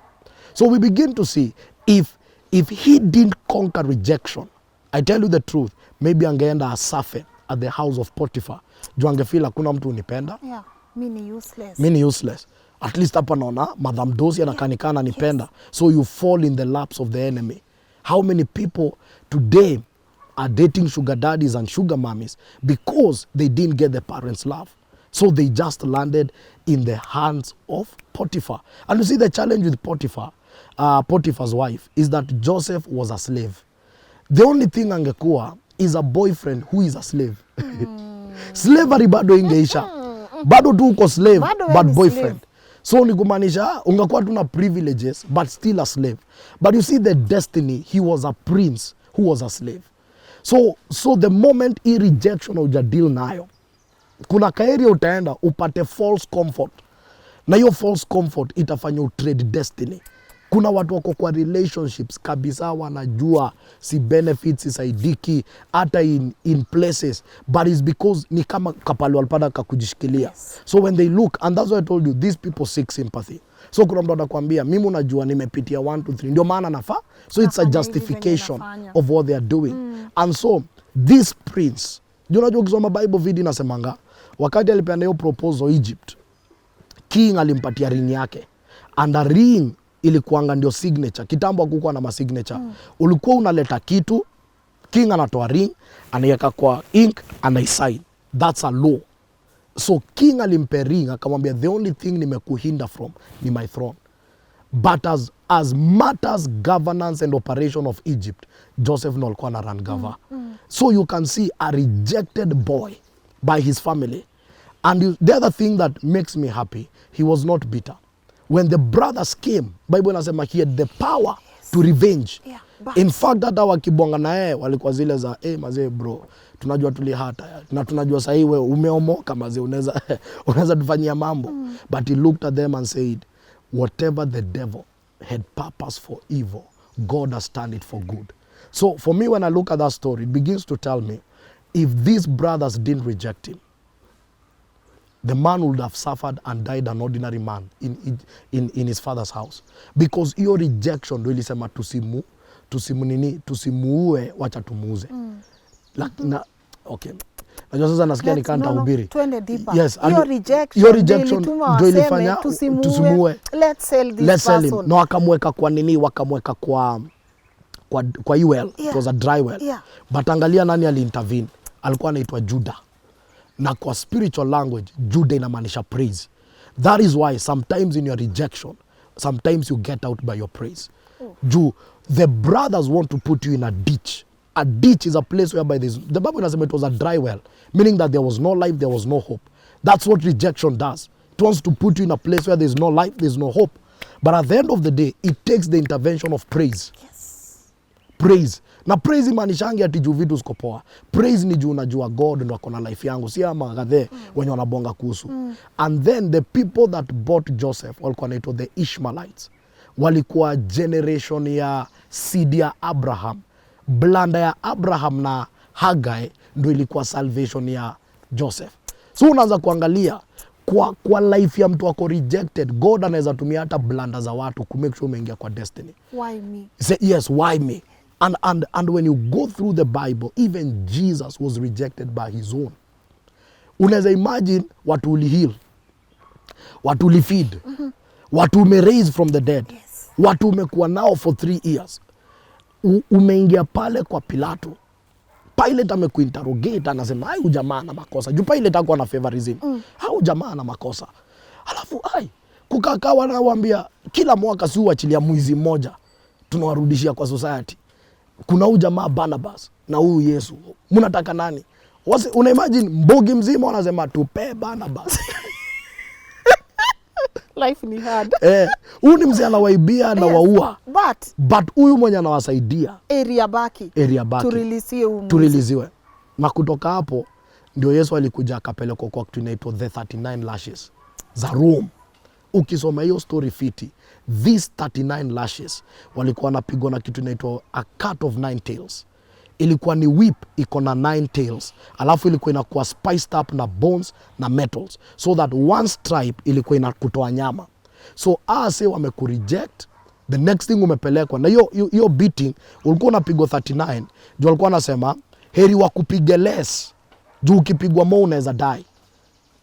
So we begin to see if he didn't conquer rejection, I tell you the truth, maybe angeenda asafe at the house of Potiphar. Juu angefeel hakuna mtu unipenda. Yeah, mini useless. Mini useless. At least hapa naona Madam Dosi anakanikana nipenda. Yes. So you fall in the laps of the enemy. How many people today are dating sugar daddies and sugar mommies because they didn't get the parents' love? So they just landed in the hands of Potiphar. And you see the challenge with Potiphar. Potiphar's wife is that Joseph was a slave. The only thing angekuwa is a boyfriend who is a slave. Slavery bado ingeisha. Bado tu uko slave, but boyfriend. Slave. So ni kumaanisha ungekuwa tu na privileges but still a slave. But you see the destiny, he was a prince who was a slave. So the moment hii rejection hujadil nayo, kuna kaeria utaenda upate false comfort. Na hiyo false comfort itafanya utrade destiny. Kuna watu wako kwa relationships kabisa wanajua si benefits isaidiki hata in places, but it's because ni kama kapali walipata kakujishikilia. Yes. So when they look, and that's why I told you, these people seek sympathy. So kuna mtu anakuambia mimi unajua nimepitia 1 2 3 ndio maana nafaa. So it's a justification of what they are doing. And so this prince, unajua ukisoma Bible video inasemanga wakati alipeana hiyo proposal Egypt, king alimpatia ring yake, and a ring ilikuanga ndio signature. Kitambo hakukuwa na signature. Ulikuwa unaleta kitu, king anatoa ring, anaweka kwa ink, anaisign. That's a law. So king alimpe ring akamwambia the only thing nimekuhinda from ni my throne. But as matters governance and operation of Egypt, Joseph no alikuwa na run gava. So you can see a rejected boy by his family. And the other thing that makes me happy, he was not bitter. When the brothers came, Bible inasema he had the power to revenge. Yeah, in fact, hata wakibonga na yeye walikuwa zile za mazee bro, tunajua tulihata na tunajua sasa wewe umeomoka mazee, unaweza tufanyia mambo. But he looked at them and said, whatever the devil had purpose for evil, God has turned it for good. So for me, when I look at that story, it begins to tell me, if these brothers didn't reject him, the man would have suffered and died an ordinary man in his father's house. Because hiyo rejection ndio ilisema tusimuue, wacha tumuuze. Okay. Najua sasa nasikia nikanta hubiri. Twende deeper. Yes, hiyo rejection ndio ilifanya tusimuue. Let's sell this person. No, wakamweka kwa nini? Wakamweka kwa well. Yeah. It was a dry well. Yeah. But angalia nani aliintervene. Alikuwa anaitwa Judah. Na kwa spiritual language, Judah inamaanisha praise. That is why sometimes in your rejection, sometimes you get out by your praise. The brothers want to put you in a ditch. A ditch is a place whereby the Bible inasema it was a dry well, meaning that there was no life, there was no hope. That's what rejection does. It wants to put you in a place where there's no life, there's no hope. But at the end of the day, it takes the intervention of praise. Yes. Praise. Na praise imaanishangi ati juu vitu ziko poa. Praise ni juu unajua God ndo ako na life yangu, si ama gadhe wenye wanabonga kuhusu. And then the people that bought Joseph walikuwa wanaitwa the Ishmaelites. Walikuwa generation ya seed ya Abraham. Blanda ya Abraham na Hagai ndo ilikuwa salvation ya Joseph. So unaanza kuangalia kwa life ya mtu wako rejected, God anaweza tumia hata blanda za watu ku make sure umeingia kwa destiny. Why me? Say yes, why me? And when you go through the Bible, even Jesus was rejected by his own. Unaweza imagine watu ulihil, watu ulifeed, watu umeraise from the dead, yes. Watu umekuwa nao for 3 years. Umeingia pale kwa Pilato. Pilate amekuinterrogate, anasema huyu jamaa ana makosa. Juu Pilate hakuwa na favorism. Huyu jamaa ana makosa. Alafu kukakaa wanawaambia kila mwaka si uachilia mwizi mmoja tunawarudishia kwa society. Kuna huyu jamaa Barnabas na huyu Yesu. Mnataka nani? Una imagine mbogi mzima wanasema tupe Barnabas. Life ni hard. Huyu ni mzee anawaibia na waua. But huyu mwenye anawasaidia area baki. Turiliziwe. Na kutoka hapo ndio Yesu alikuja akapelekwa kwa kitu inaitwa the 39 lashes za Rome. Ukisoma hiyo story fiti, these 39 lashes walikuwa wanapigwa na kitu inaitwa a cat of 9 tails. Ilikuwa ni whip iko na 9 tails. Alafu ilikuwa inakuwa spiced up na bones na metals. So that one stripe ilikuwa inakutoa nyama. So ase wamekureject, the next thing umepelekwa. Na hiyo beating ulikuwa unapigwa 39. Juu walikuwa wanasema heri wakupige less. Juu ukipigwa more unaweza die.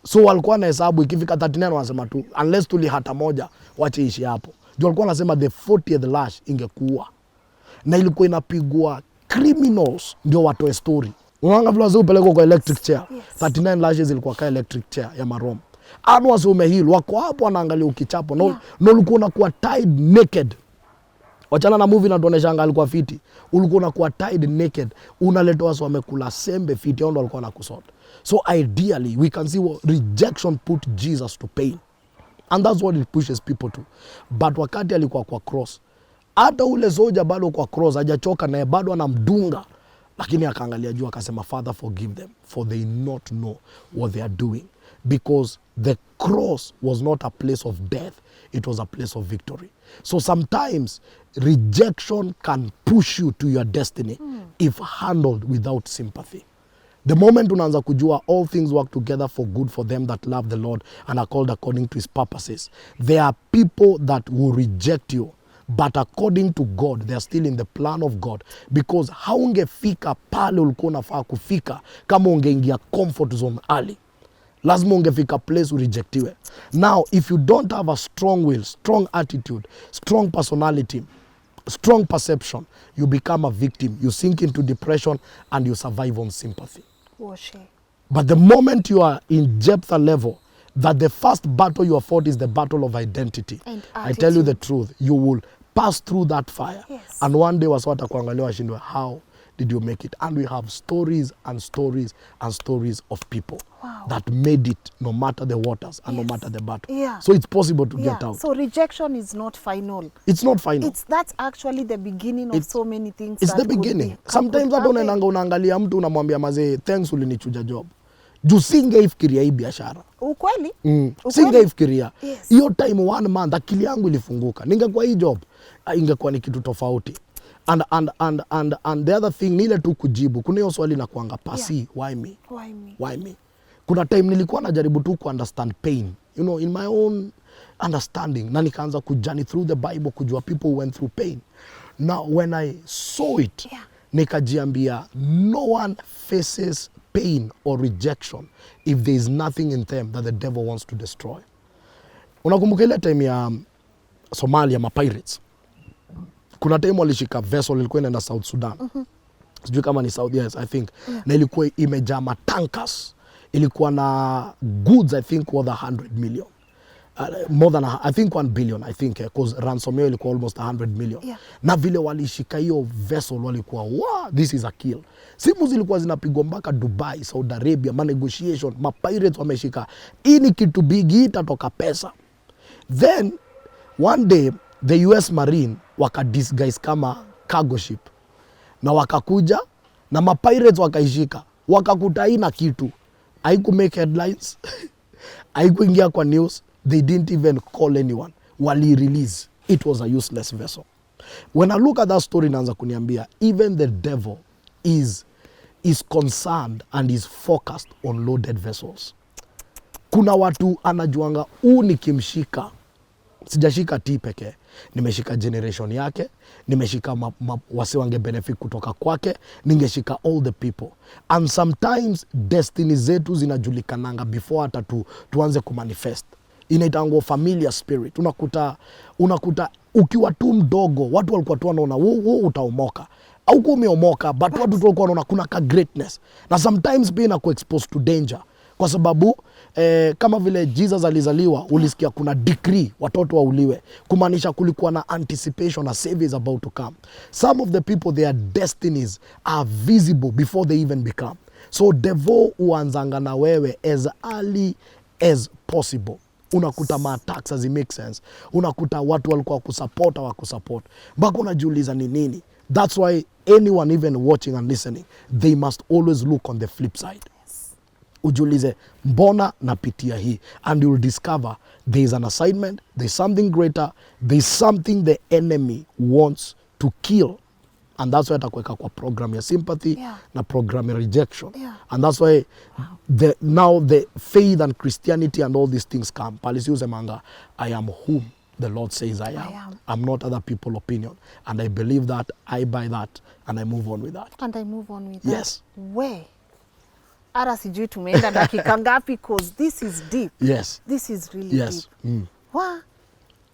So walikuwa na hesabu ikifika 39 wanasema tu unless tulihata moja wache ishi hapo. Juu walikuwa wanasema the 40th lash ingekuwa. Na ilikuwa inapigwa criminals ndio watoe story. Unaanga vile wazee upelekwa kwa electric chair. Yes. 39 lashes ilikuwa kwa electric chair ya Marom. Anu wazee umehil wako hapo wanaangalia ukichapo. No ulikuwa unakuwa tied naked. Wachana na movie natuoneshanga alikuwa fiti. Ulikuwa unakuwa tied naked. Unaletwa watu wamekula sembe fiti. Hao ndo walikuwa nakusort. So ideally we can see what rejection put Jesus to pain. And that's what it pushes people to. But wakati alikuwa kwa cross, hata ule soja bado kwa cross, hajachoka naye bado anamdunga. Lakini akaangalia juu akasema, Father, forgive them, for they not know what they are doing. Because the cross was not a place of death, it was a place of victory. So sometimes rejection can push you to your destiny if handled without sympathy. The moment unaanza kujua all things work together for good for them that love the Lord and are called according to his purposes, there are people that will reject you, but according to God they are still in the plan of God, because haungefika pale ulikuwa unafaa kufika kama ungeingia comfort zone early. Lazima ungefika place urejectiwe. Now if you don't have a strong will, strong attitude, strong personality, strong perception, you become a victim. You sink into depression and you survive on sympathy. But the moment you are in Jephthah level, that the first battle you have fought is the battle of identity. I tell you the truth, you will pass through that fire. Yes. And one day waswata kuangalia washindwe, how did you make it? And we have stories and stories and stories of people that made it no matter the waters and no matter the battle. Yeah. So it's possible to get out. So rejection is not final. It's not final. That's actually the beginning of so many things. It's the beginning. Sometimes hata unaangalia mtu unamwambia mazee, thanks ulinichuja job. Juu singeifikiria hii biashara. Ukweli? Singeifikiria. Hiyo time 1 month akili yangu ilifunguka. Ningekuwa hii job, ingekuwa ni kitu tofauti. And the other thing nile tu kujibu. Kuna hiyo swali la kuanga pasi, why me? Why me? Kuna time nilikuwa najaribu tu ku understand pain, you know, in my own understanding, na nikaanza kujani through the Bible kujua people who went through pain. Now when I saw it, nikajiambia no one faces pain or rejection if there is nothing in them that the devil wants to destroy. Unakumbuka ile time ya Somalia ma pirates? Kuna time walishika vessel ilikuwa inaenda South Sudan. Sijui kama ni South, yes, I think. Na ilikuwa imejaa tankers. Ilikuwa na goods, I think, worth 100 million. More than, I think 1 billion, I think, because ransom ilikuwa almost 100 million. Na vile walishika hiyo vessel walikuwa, wow, this is a kill. Simu zilikuwa zinapigwa mpaka Dubai, Saudi Arabia, negotiation, pirates wameshika. Hii ni kitu big, itatoka pesa. Then, one day, the US Marine waka disguise kama cargo ship. Na wakakuja, na pirates wakaishika. Wakakuta ina kitu. Haiku make headlines. Haiku ingia kwa news. They didn't even call anyone. Wali release. It was a useless vessel. When I look at that story, naanza kuniambia, even the devil is concerned and is focused on loaded vessels. Kuna watu anajuanga, nikimshika, sijashika tea peke, nimeshika generation yake, nimeshika wase wange benefit kutoka kwake, ningeshika all the people. And sometimes destiny zetu zinajulikananga before hata tuanze kumanifest. Inaitangwa familiar spirit. Unakuta ukiwa tu mdogo, watu walikuwa tu wanaona wewe utaomoka. Au umeomoka, but watu tu walikuwa wanaona kuna ka greatness. Na sometimes pia inaku exposed to danger. Kwa sababu kama vile Jesus alizaliwa, ulisikia kuna decree watoto wauliwe, kumaanisha kulikuwa na anticipation, a savior is about to come. Some of the people, their destinies are visible before they even become. So devil uanzanga na wewe as early as possible. Unakuta ma-attacks as it makes sense. Unakuta watu walikuwa kusupport wa kusupport. Mpaka unajiuliza ni nini. That's why anyone even watching and listening, they must always look on the flip side. Ujiulize, mbona napitia hii? And you'll discover there is an assignment, there's something greater, there's something the enemy wants to kill. And that's why atakuweka kwa program ya sympathy na program ya rejection. And that's why now the faith and Christianity and all these things come. Palisi usemanga, I am whom the Lord says I am. I'm not other people's opinion. And I believe that, I buy that, and I move on with that. And I move on with yes. that. Where? Ara sijui tumeenda dakika ngapi, because this is deep. Yes. This is really deep. Wow.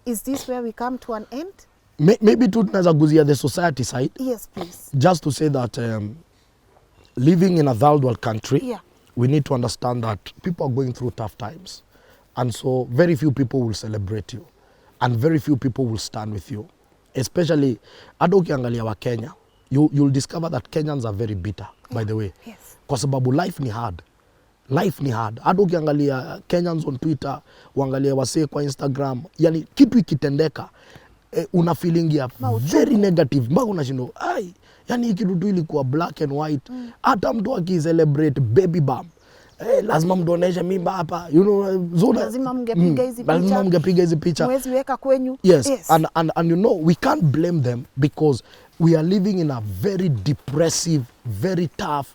Is this where we come to an end? Maybe tunaweza guzia the society side. Yes, please. Just to say that living in a third world country, we need to understand that people are going through tough times. And so very few people will celebrate you. And very few people will stand with you. especially hata ukiangalia wa Kenya, you'll discover that Kenyans are very bitter, by the way. Yes. Kwa sababu life ni hard. Life ni hard. Hata ukiangalia Kenyans on Twitter, uangalia wasee kwa Instagram, yani kitu ikitendeka, una feeling ya very negative. Mpaka unashindwa, ai, yani hii kitu tu ilikuwa black and white. Hata mtu akicelebrate baby bump, lazima mdoneshe mimba hapa, you know, zona. Lazima mngepiga hizi picha. Lazima mngepiga hizi picha. Mwezi weka kwenyu. Yes. And you know, we can't blame them because we are living in a very depressive, very tough,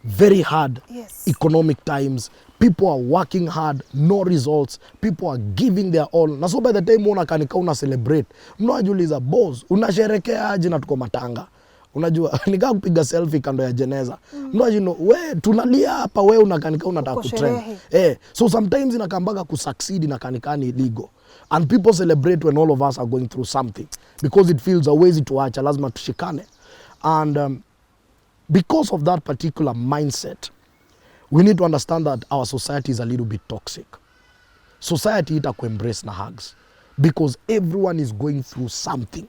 very hard economic times. People are working hard, no results. People are giving their all. Na so by the time unakanika una celebrate, mnajiuliza boss, unasherekea aje na tuko matanga? Unajua nikaa kupiga selfie kando ya jeneza. Unajua we tunalia hapa, we unakanika unataka kutrend. So sometimes inakambaga kusucceed inakanikani illegal. And people celebrate when all of us are going through something because it feels hawezi tuacha, lazima tushikane. And because of that particular mindset, we need to understand that our society is a little bit toxic. Society itakuembrace na hugs because everyone is going through something.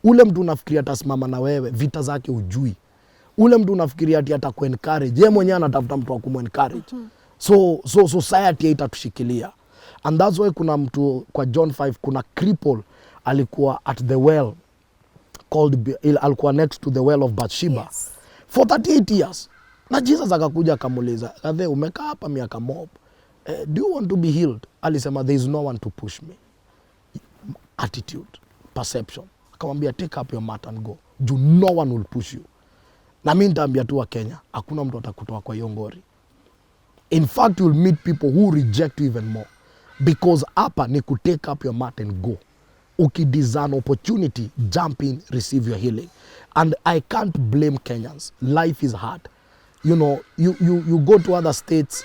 Ule mtu unafikiria atasimama na wewe, vita zake ujui. Ule mtu unafikiria ati atakuencourage, yeye mwenyewe anatafuta mtu wa kumencourage. So society itatushikilia. And that's why kuna mtu kwa John 5, kuna cripple alikuwa at the well alikuwa next to the well of Bathsheba for 38 years. Na Jesus akakuja akamuuliza, "Gathe, umekaa hapa miaka mob. Do you want to be healed?" Alisema, "There is no one to push me." Attitude, perception. Akamwambia, "Take up your mat and go. No one will push you." Na mimi nitaambia tu wa Kenya, hakuna mtu atakutoa kwa hiyo ngori. In fact, you'll meet people who reject you even more. Because hapa ni ku take up your mat and go. Ukidesign opportunity, jump in, receive your healing. And I can't blame Kenyans. Life is hard. You know, you go to other states,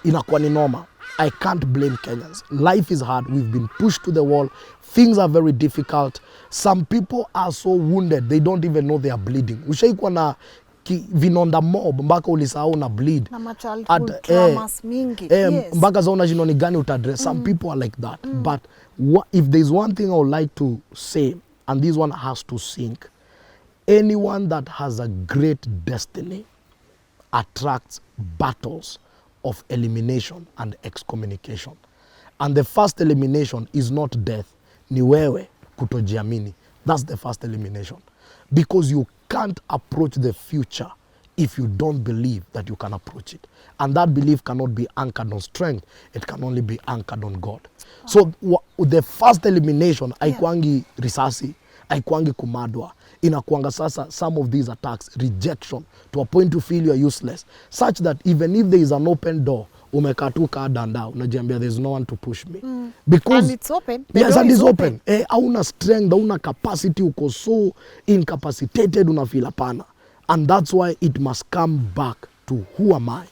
inakuwa ni normal. I can't blame Kenyans. Life is hard. We've been pushed to the wall. Things are very difficult. Some people are so wounded, they don't even know they are bleeding. Ushaikuwa na vinonda mob mpaka ulisahau na bleed. Na childhood traumas mingi. Mpaka zaona jino ni gani utadress. Some people are like that. But if there's one thing I would like to say, and this one has to sink, anyone that has a great destiny attracts battles of elimination and excommunication. And the first elimination is not death. Ni wewe kutojiamini. That's the first elimination. Because you can't approach the future if you don't believe that you can approach it. And that belief cannot be anchored on strength. It can only be anchored on God. So the first elimination, haikuangi risasi, haikuangi kumadwa. Inakuanga sasa some of these attacks, rejection, to a point you feel you are useless. Such that even if there is an open door, umekaa tu kaa danda, unajiambia there's no one to push me. Because, and it's open. Yes, and it's open. Hauna strength, hauna capacity, uko so incapacitated, unafeel hapana. And that's why it must come back to who am I?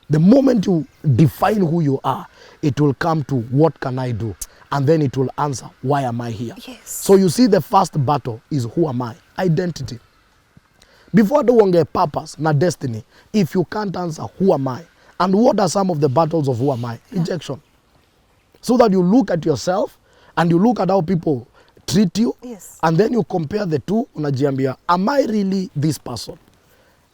The moment you define who you are, it will come to what can I do? And then it will answer, why am I here? Yes. So you see the first battle is who am I? Identity. Before the one get purpose, na destiny, if you can't answer who am I? And what are some of the battles of who am I? Rejection. So that you look at yourself and you look at how people treat you, and then you compare the two, unajiambia, am I really this person?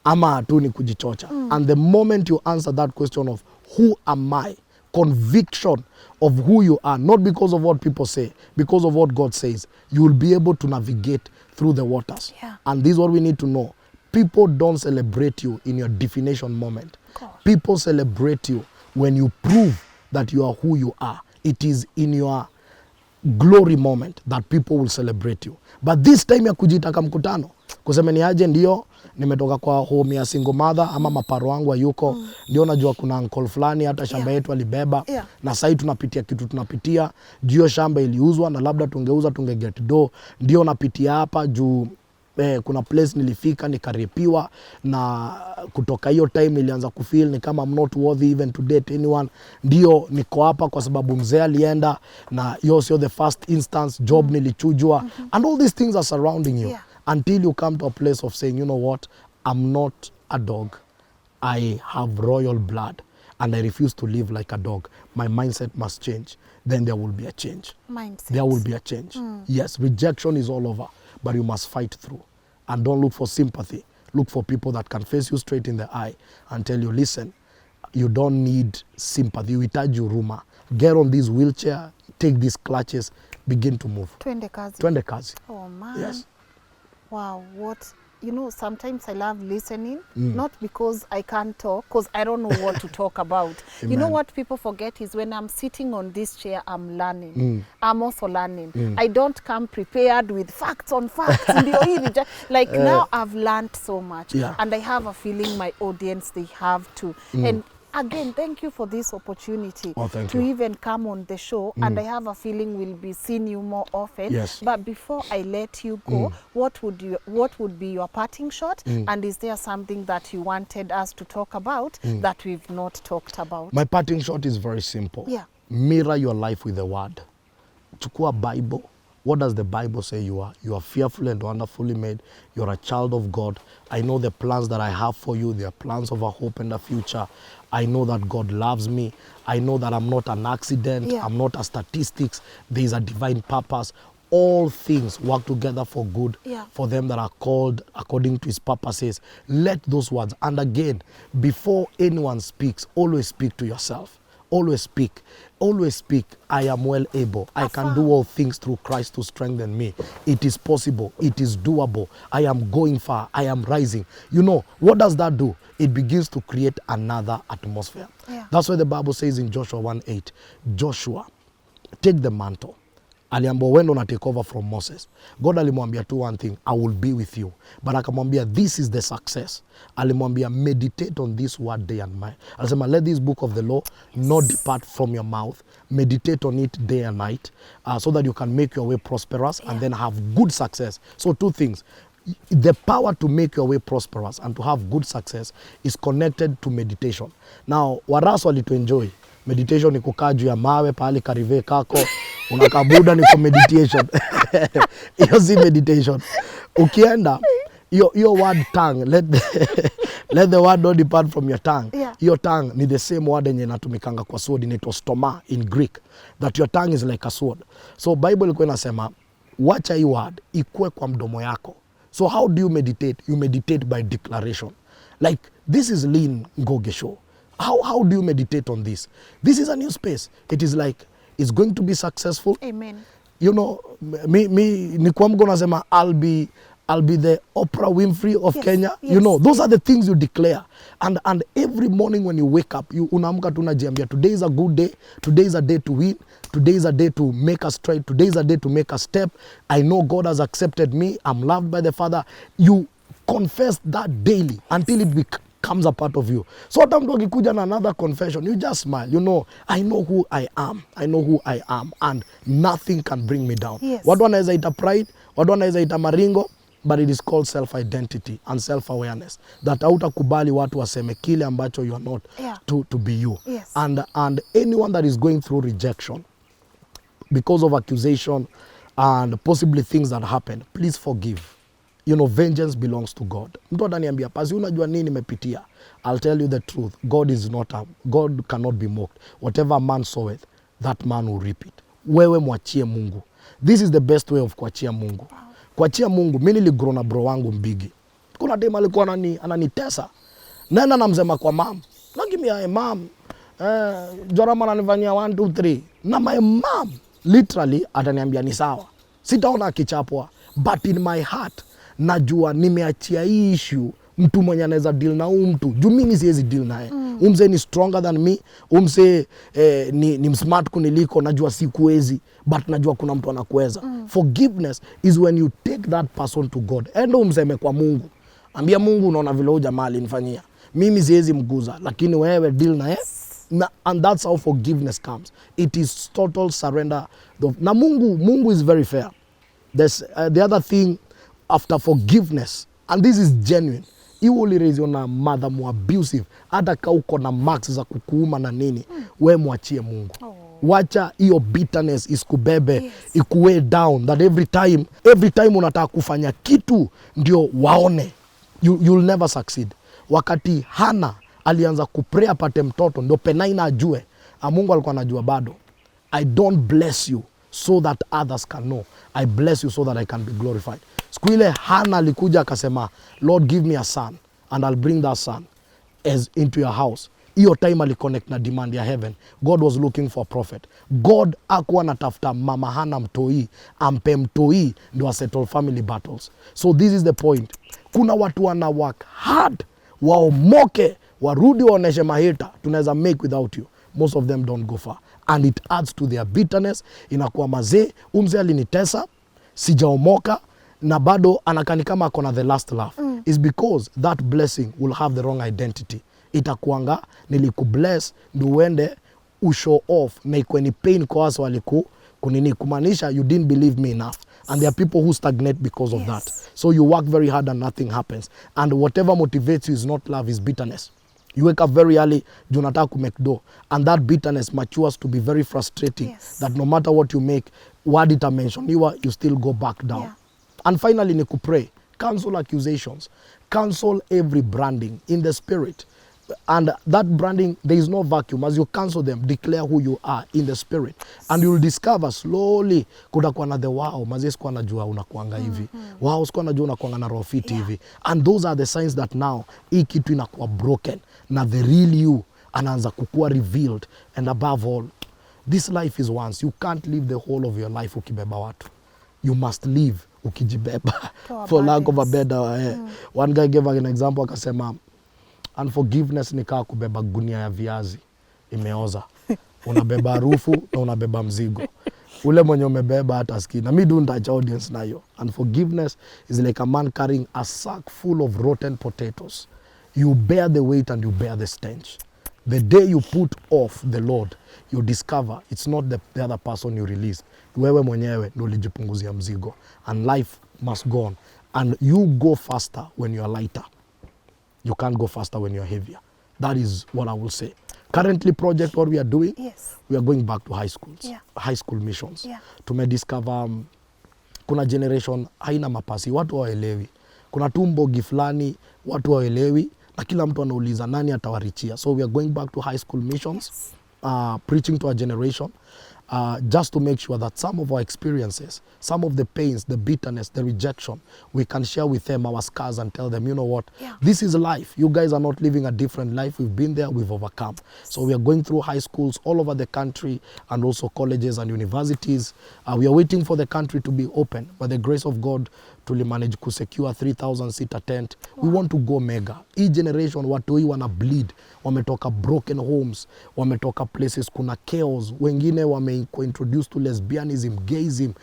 Ama tu ni kujichocha. And the moment you answer that question of who am I, conviction of who you are, not because of what people say, because of what God says, you will be able to navigate through the waters. And this is what we need to know. People don't celebrate you in your definition moment. People celebrate you when you prove that you are who you are. It is in your glory moment that people will celebrate you. But this time ya kujitaka mkutano, kuseme ni aje ndio, nimetoka kwa home ya single mother ama maparo wangu yuko, ndio najua kuna uncle fulani hata shamba yetu alibeba, na sasa tunapitia kitu tunapitia, ndio shamba iliuzwa na labda tungeuza tungeget do, ndio napitia hapa juu kuna place nilifika nikaripiwa, na kutoka hiyo time nilianza kufeel ni kama I'm not worthy even to date anyone. Ndio niko hapa kwa sababu mzee alienda, na hiyo sio the first instance, job nilichujwa, and all these things are surrounding you until you come to a place of saying, you know what, I'm not a dog, I have royal blood. and I refuse to live like a dog, my mindset must change. Then there will be a change. Mindset. There will be a change. Yes, rejection is all over, but you must fight through. And don't look for sympathy. Look for people that can face you straight in the eye and tell you, listen, you don't need sympathy. You hitaji huruma. Get on this wheelchair, take these clutches, begin to move. Twende kazi. Twende kazi. Oh man. Yes. Wow, what, you know, sometimes I love listening, not because I can't talk, because I don't know what to talk about. You know what people forget is when I'm sitting on this chair, I'm learning. I'm also learning. I don't come prepared with facts on facts. Like now I've learned so much. Yeah. And I have a feeling my audience, they have to. And again, thank you for this opportunity thank to you. even come on the show. And I have a feeling we'll be seeing you more often. Yes. But before I let you go, what would be your parting shot? And is there something that you wanted us to talk about that we've not talked about? My parting shot is very simple. Yeah. Mirror your life with the word. Chukua Bible. What does the Bible say you are? You are fearfully and wonderfully made. You're a child of God. I know the plans that I have for you. They are plans of a hope and a future. I know that God loves me. I know that I'm not an accident. Yeah. I'm not a statistics. There is a divine purpose. All things work together for good for them that are called according to his purposes. Let those words, and again, before anyone speaks, always speak to yourself. Always speak. Always speak. I am well able. I can do all things through Christ to strengthen me. It is possible. It is doable. I am going far. I am rising. You know, what does that do? It begins to create another atmosphere. Yeah. That's why the Bible says in Joshua 1:8, Joshua, take the mantle. Aliambiwa wendo na take over from Moses. God alimwambia tu one thing, I will be with you. But akamwambia this is the success. Alimwambia meditate on this word day and night. Alisema let this book of the law not depart from your mouth. Meditate on it day and night so that you can make your way prosperous and then have good success. So two things. The power to make your way prosperous and to have good success is connected to meditation. Now, warasu walituenjoy. Meditation ni kukaa juu ya mawe pahali karive kako unakabuda ni meditation. Hiyo si meditation. Ukienda your word tongue, let the word not depart from your tongue. Yeah. Your tongue ni the same word yenye inatumikanga kwa sword, inaitwa stoma in Greek, that your tongue is like a sword. So Bible ilikuwa inasema wacha hii word ikue kwa mdomo yako. So how do you meditate? You meditate by declaration. Like this is Lean Ngugi Show. How do you meditate on this? This is a new space. It is like it's going to be successful. Amen. You know, me nikuwa mgona sema I'll be the Oprah Winfrey of Kenya. Yes. You know, those are the things you declare. And every morning when you wake up, you unaamka tu unajiambia today is a good day. Today is a day to win. Today is a day to make a stride. Today is a day to make a step. I know God has accepted me. I'm loved by the Father. You confess that daily until it becomes a part of you. So hata mtu akikuja na another confession, you just smile. You know, I know who I am. I know who I am. And nothing can bring me down. Yes. Watu wanaweza ita pride, watu wanaweza ita maringo, but it is called self-identity and self-awareness. That hautakubali watu waseme kile ambacho you are not to be you. Yes. And anyone that is going through rejection because of accusation and possibly things that happen, please forgive. You know, vengeance belongs to God. Mtu ataniambia, "Pasi unajua nini nimepitia?" I'll tell you the truth. God cannot be mocked. Whatever man soweth, that man will reap it. Wewe mwachie Mungu. This is the best way of kuachia Mungu. Kuachia Mungu, mimi niligrow na bro wangu Mbigi. Kuna time alikuwa ananitesa. Nenda namsema kwa mom. Nagimia mom. Jorama ananifanyia 1 2 3. Na my mom literally ataniambia ni sawa. Sitaona akichapwa, but in my heart najua nimeachia hii issue mtu mwenye anaweza deal na huyu mtu. Juu mimi siwezi deal naye. Umse ni stronger than me. Umse ni smart kuniliko, najua sikuwezi, but najua kuna mtu anakuweza. Forgiveness is when you take that person to God. Endo umseme kwa Mungu. Ambia Mungu, unaona vile huyu jamaa alinifanyia. Mimi siwezi mguza, lakini wewe deal na yeye. And that's how forgiveness comes. It is total surrender. Na Mungu is very fair. There's the other thing after forgiveness, and this is genuine. You will raise na mother more abusive. Hata ka uko na marks za kukuuma na nini, we mwachie Mungu. Wacha hiyo bitterness isikubebe, ikuwe down, that every time unataka kufanya kitu ndio waone. You'll never succeed. Wakati Hannah alianza kupray apate mtoto, ndo Penina ajue. Mungu alikuwa anajua bado, I don't bless you so that others can know. I bless you so that I can be glorified. Siku ile Hana alikuja akasema, Lord give me a son and I'll bring that son as into your house. Hiyo time aliconnect na demand ya heaven. God was looking for a prophet. God hakuwa anatafuta mama Hana mtoi, ampe mtoi ndio a settle family battles. So this is the point. Kuna watu wana work hard, waomoke, warudi waoneshe mahita, tunaweza make without you. Most of them don't go far. And it adds to their bitterness. Inakuwa mazee, umze alinitesa, sijaomoka, na bado anakani kama akona the last laugh. Is because that blessing will have the wrong identity. Itakuanga nilikubless ndio uende ushow off na ikuwe ni pain kwa watu kunini kumaanisha you didn't believe me enough. And there are people who stagnate because of that. So you work very hard and nothing happens. And whatever motivates you is not love, is bitterness. You wake up very early, you nataka ku make dough, and that bitterness matures to be very frustrating. That no matter what you make, what it mention, you still go back down. And finally, ni kupray. Cancel accusations. Cancel every branding in the spirit. And that branding, there is no vacuum. As you cancel them, declare who you are in the spirit. And you'll discover slowly, kutakuwa na the wow, mazee sikuwa najua unakuanga hivi. Wow, sikuwa najua unakuanga na roho fiti hivi. And those are the signs that now, hii kitu inakuwa broken. Na the real you, anaanza kukua revealed. And above all, this life is once. You can't live the whole of your life ukibeba watu. You must live ukijibeba. For lack of a better. One guy gave an example, akasema, unforgiveness ni kaa kubeba gunia ya viazi imeoza. Unabeba harufu na unabeba mzigo. Ule mwenye umebeba hata sikii. Na mi don't touch audience na hiyo. Unforgiveness is like a man carrying a sack full of rotten potatoes. You bear the weight and you bear the stench. The day you put off the Lord, you discover it's not the other person you release. Wewe mwenyewe ndio ulijipunguzia mzigo. And life must go on. And you go faster when you are lighter. You can't go faster when you're heavier. That is what I will say. Currently project what we are doing, we are going back to high schools, high school missions. Tumediscover kuna generation haina mapasi, watu hawaelewi. Kuna tumbogi fulani, watu hawaelewi, na kila mtu anauliza nani atawarichia. So we are going back to high school missions, preaching to our generation. Just to make sure that some of our experiences, some of the pains, the bitterness, the rejection, we can share with them our scars and tell them, you know what, this is life. You guys are not living a different life. We've been there, we've overcome. So we are going through high schools all over the country and also colleges and universities. We are waiting for the country to be open. By the grace of God, to manage to secure 3,000 seater tent. We want to go mega. Each generation, watoi wana bleed. Wametoka broken homes. Wametoka places kuna chaos. Wengine introduced to lesbianism, gayism,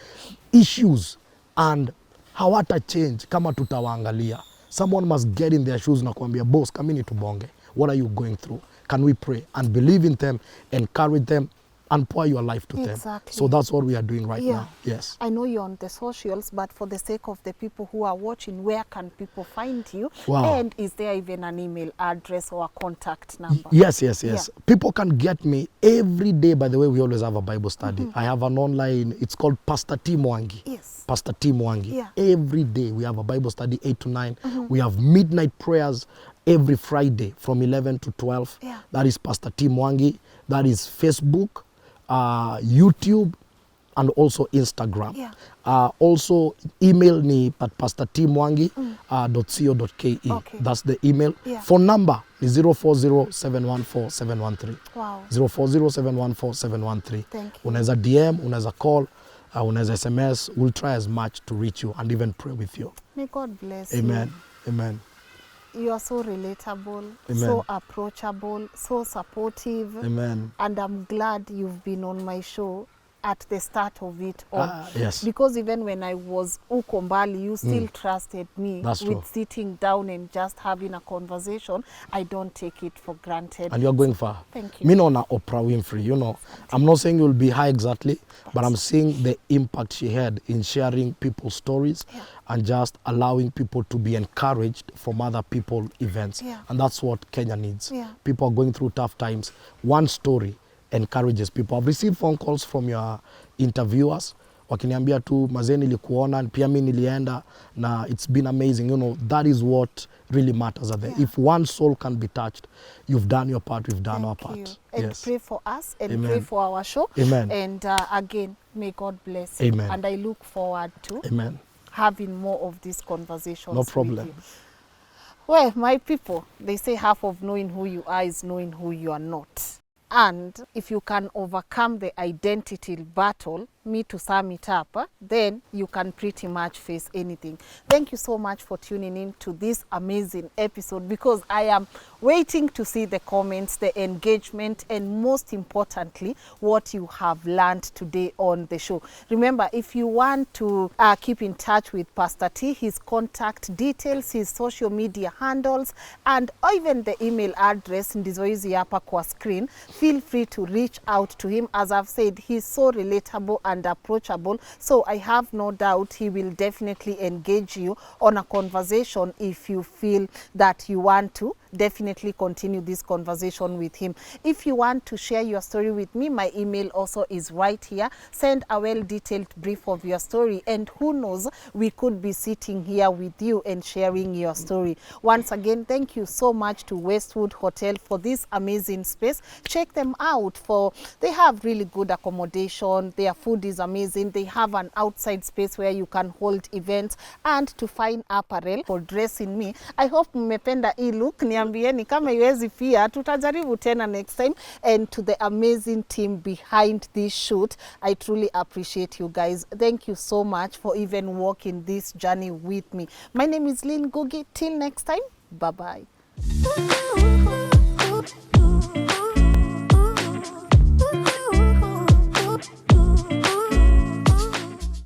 issues. And hawata change kama tutawaangalia. Someone must get in their shoes na kuambia, boss, kamini tubonge. What are you going through? Can we pray and believe in them, encourage them, and pour your life to them. So that's what we are doing right now. Yes. I know you're on the socials, but for the sake of the people who are watching, where can people find you? And is there even an email address or a contact number? Yes. People can get me every day. By the way, we always have a Bible study. I have an online, it's called Pastor T Mwangi. Pastor T Mwangi. Every day we have a Bible study, 8 to 9. We have midnight prayers every Friday from 11 to 12. That is Pastor T Mwangi. That is Facebook, YouTube, and also Instagram. Also email me at pastortmwangi.co.ke. That's the email. Phone number is 040-714-713. 040-714-713. Unaweza DM, unaweza call, unaweza SMS. We'll try as much to reach you and even pray with you. May God bless you. Amen. You are so relatable, so approachable, so supportive. Amen. And I'm glad you've been on my show at the start of it all. Yes. Because even when I was Ukombali, you still trusted me with sitting down and just having a conversation. I don't take it for granted. And you're going far. Thank you. Me know na Oprah Winfrey, you know. I'm not saying you'll be high exactly, but I'm seeing the impact she had in sharing people's stories and just allowing people to be encouraged from other people's events. And that's what Kenya needs. People are going through tough times. One story encourages people. I've received phone calls from your interviewers wakiniambia tu mazee nilikuona, pia mimi nilienda, na it's been amazing. You know, that is what really matters at the end. If one soul can be touched, you've done your part, we've done our part. And yes. Pray for us and Amen. Pray for our show. Amen. And again, may God bless you. Amen. And I look forward to Amen. having more of these conversations. No problem. With you. Well, my people, they say half of knowing who you are is knowing who you are not. And if you can overcome the identity battle, me to sum it up, then you can pretty much face anything. Thank you so much for tuning in to this amazing episode, because I am waiting to see the comments, the engagement, and most importantly, what you have learned today on the show. Remember, if you want to keep in touch with Pastor T, his contact details, his social media handles, and even the email address ndizo hizi hapa kwa screen, feel free to reach out to him. As I've said, he's so relatable and approachable, so I have no doubt he will definitely engage you on a conversation if you feel that you want to definitely continue this conversation with him. If you want to share your story with me, my email also is right here. Send a well-detailed brief of your story, and who knows, we could be sitting here with you and sharing your story. Once again, thank you so much to Westwood Hotel for this amazing space. Check them out, for they have really good accommodation, their food is amazing, they have an outside space where you can hold events, and to find apparel for dressing me. I hope mmependa hii look, niambieni kama iwezi pia, tutajaribu tena next time. And to the amazing team behind this shoot, I truly appreciate you guys. Thank you so much for even walking this journey with me. My name is Lynn Ngugi. Till next time, bye-bye.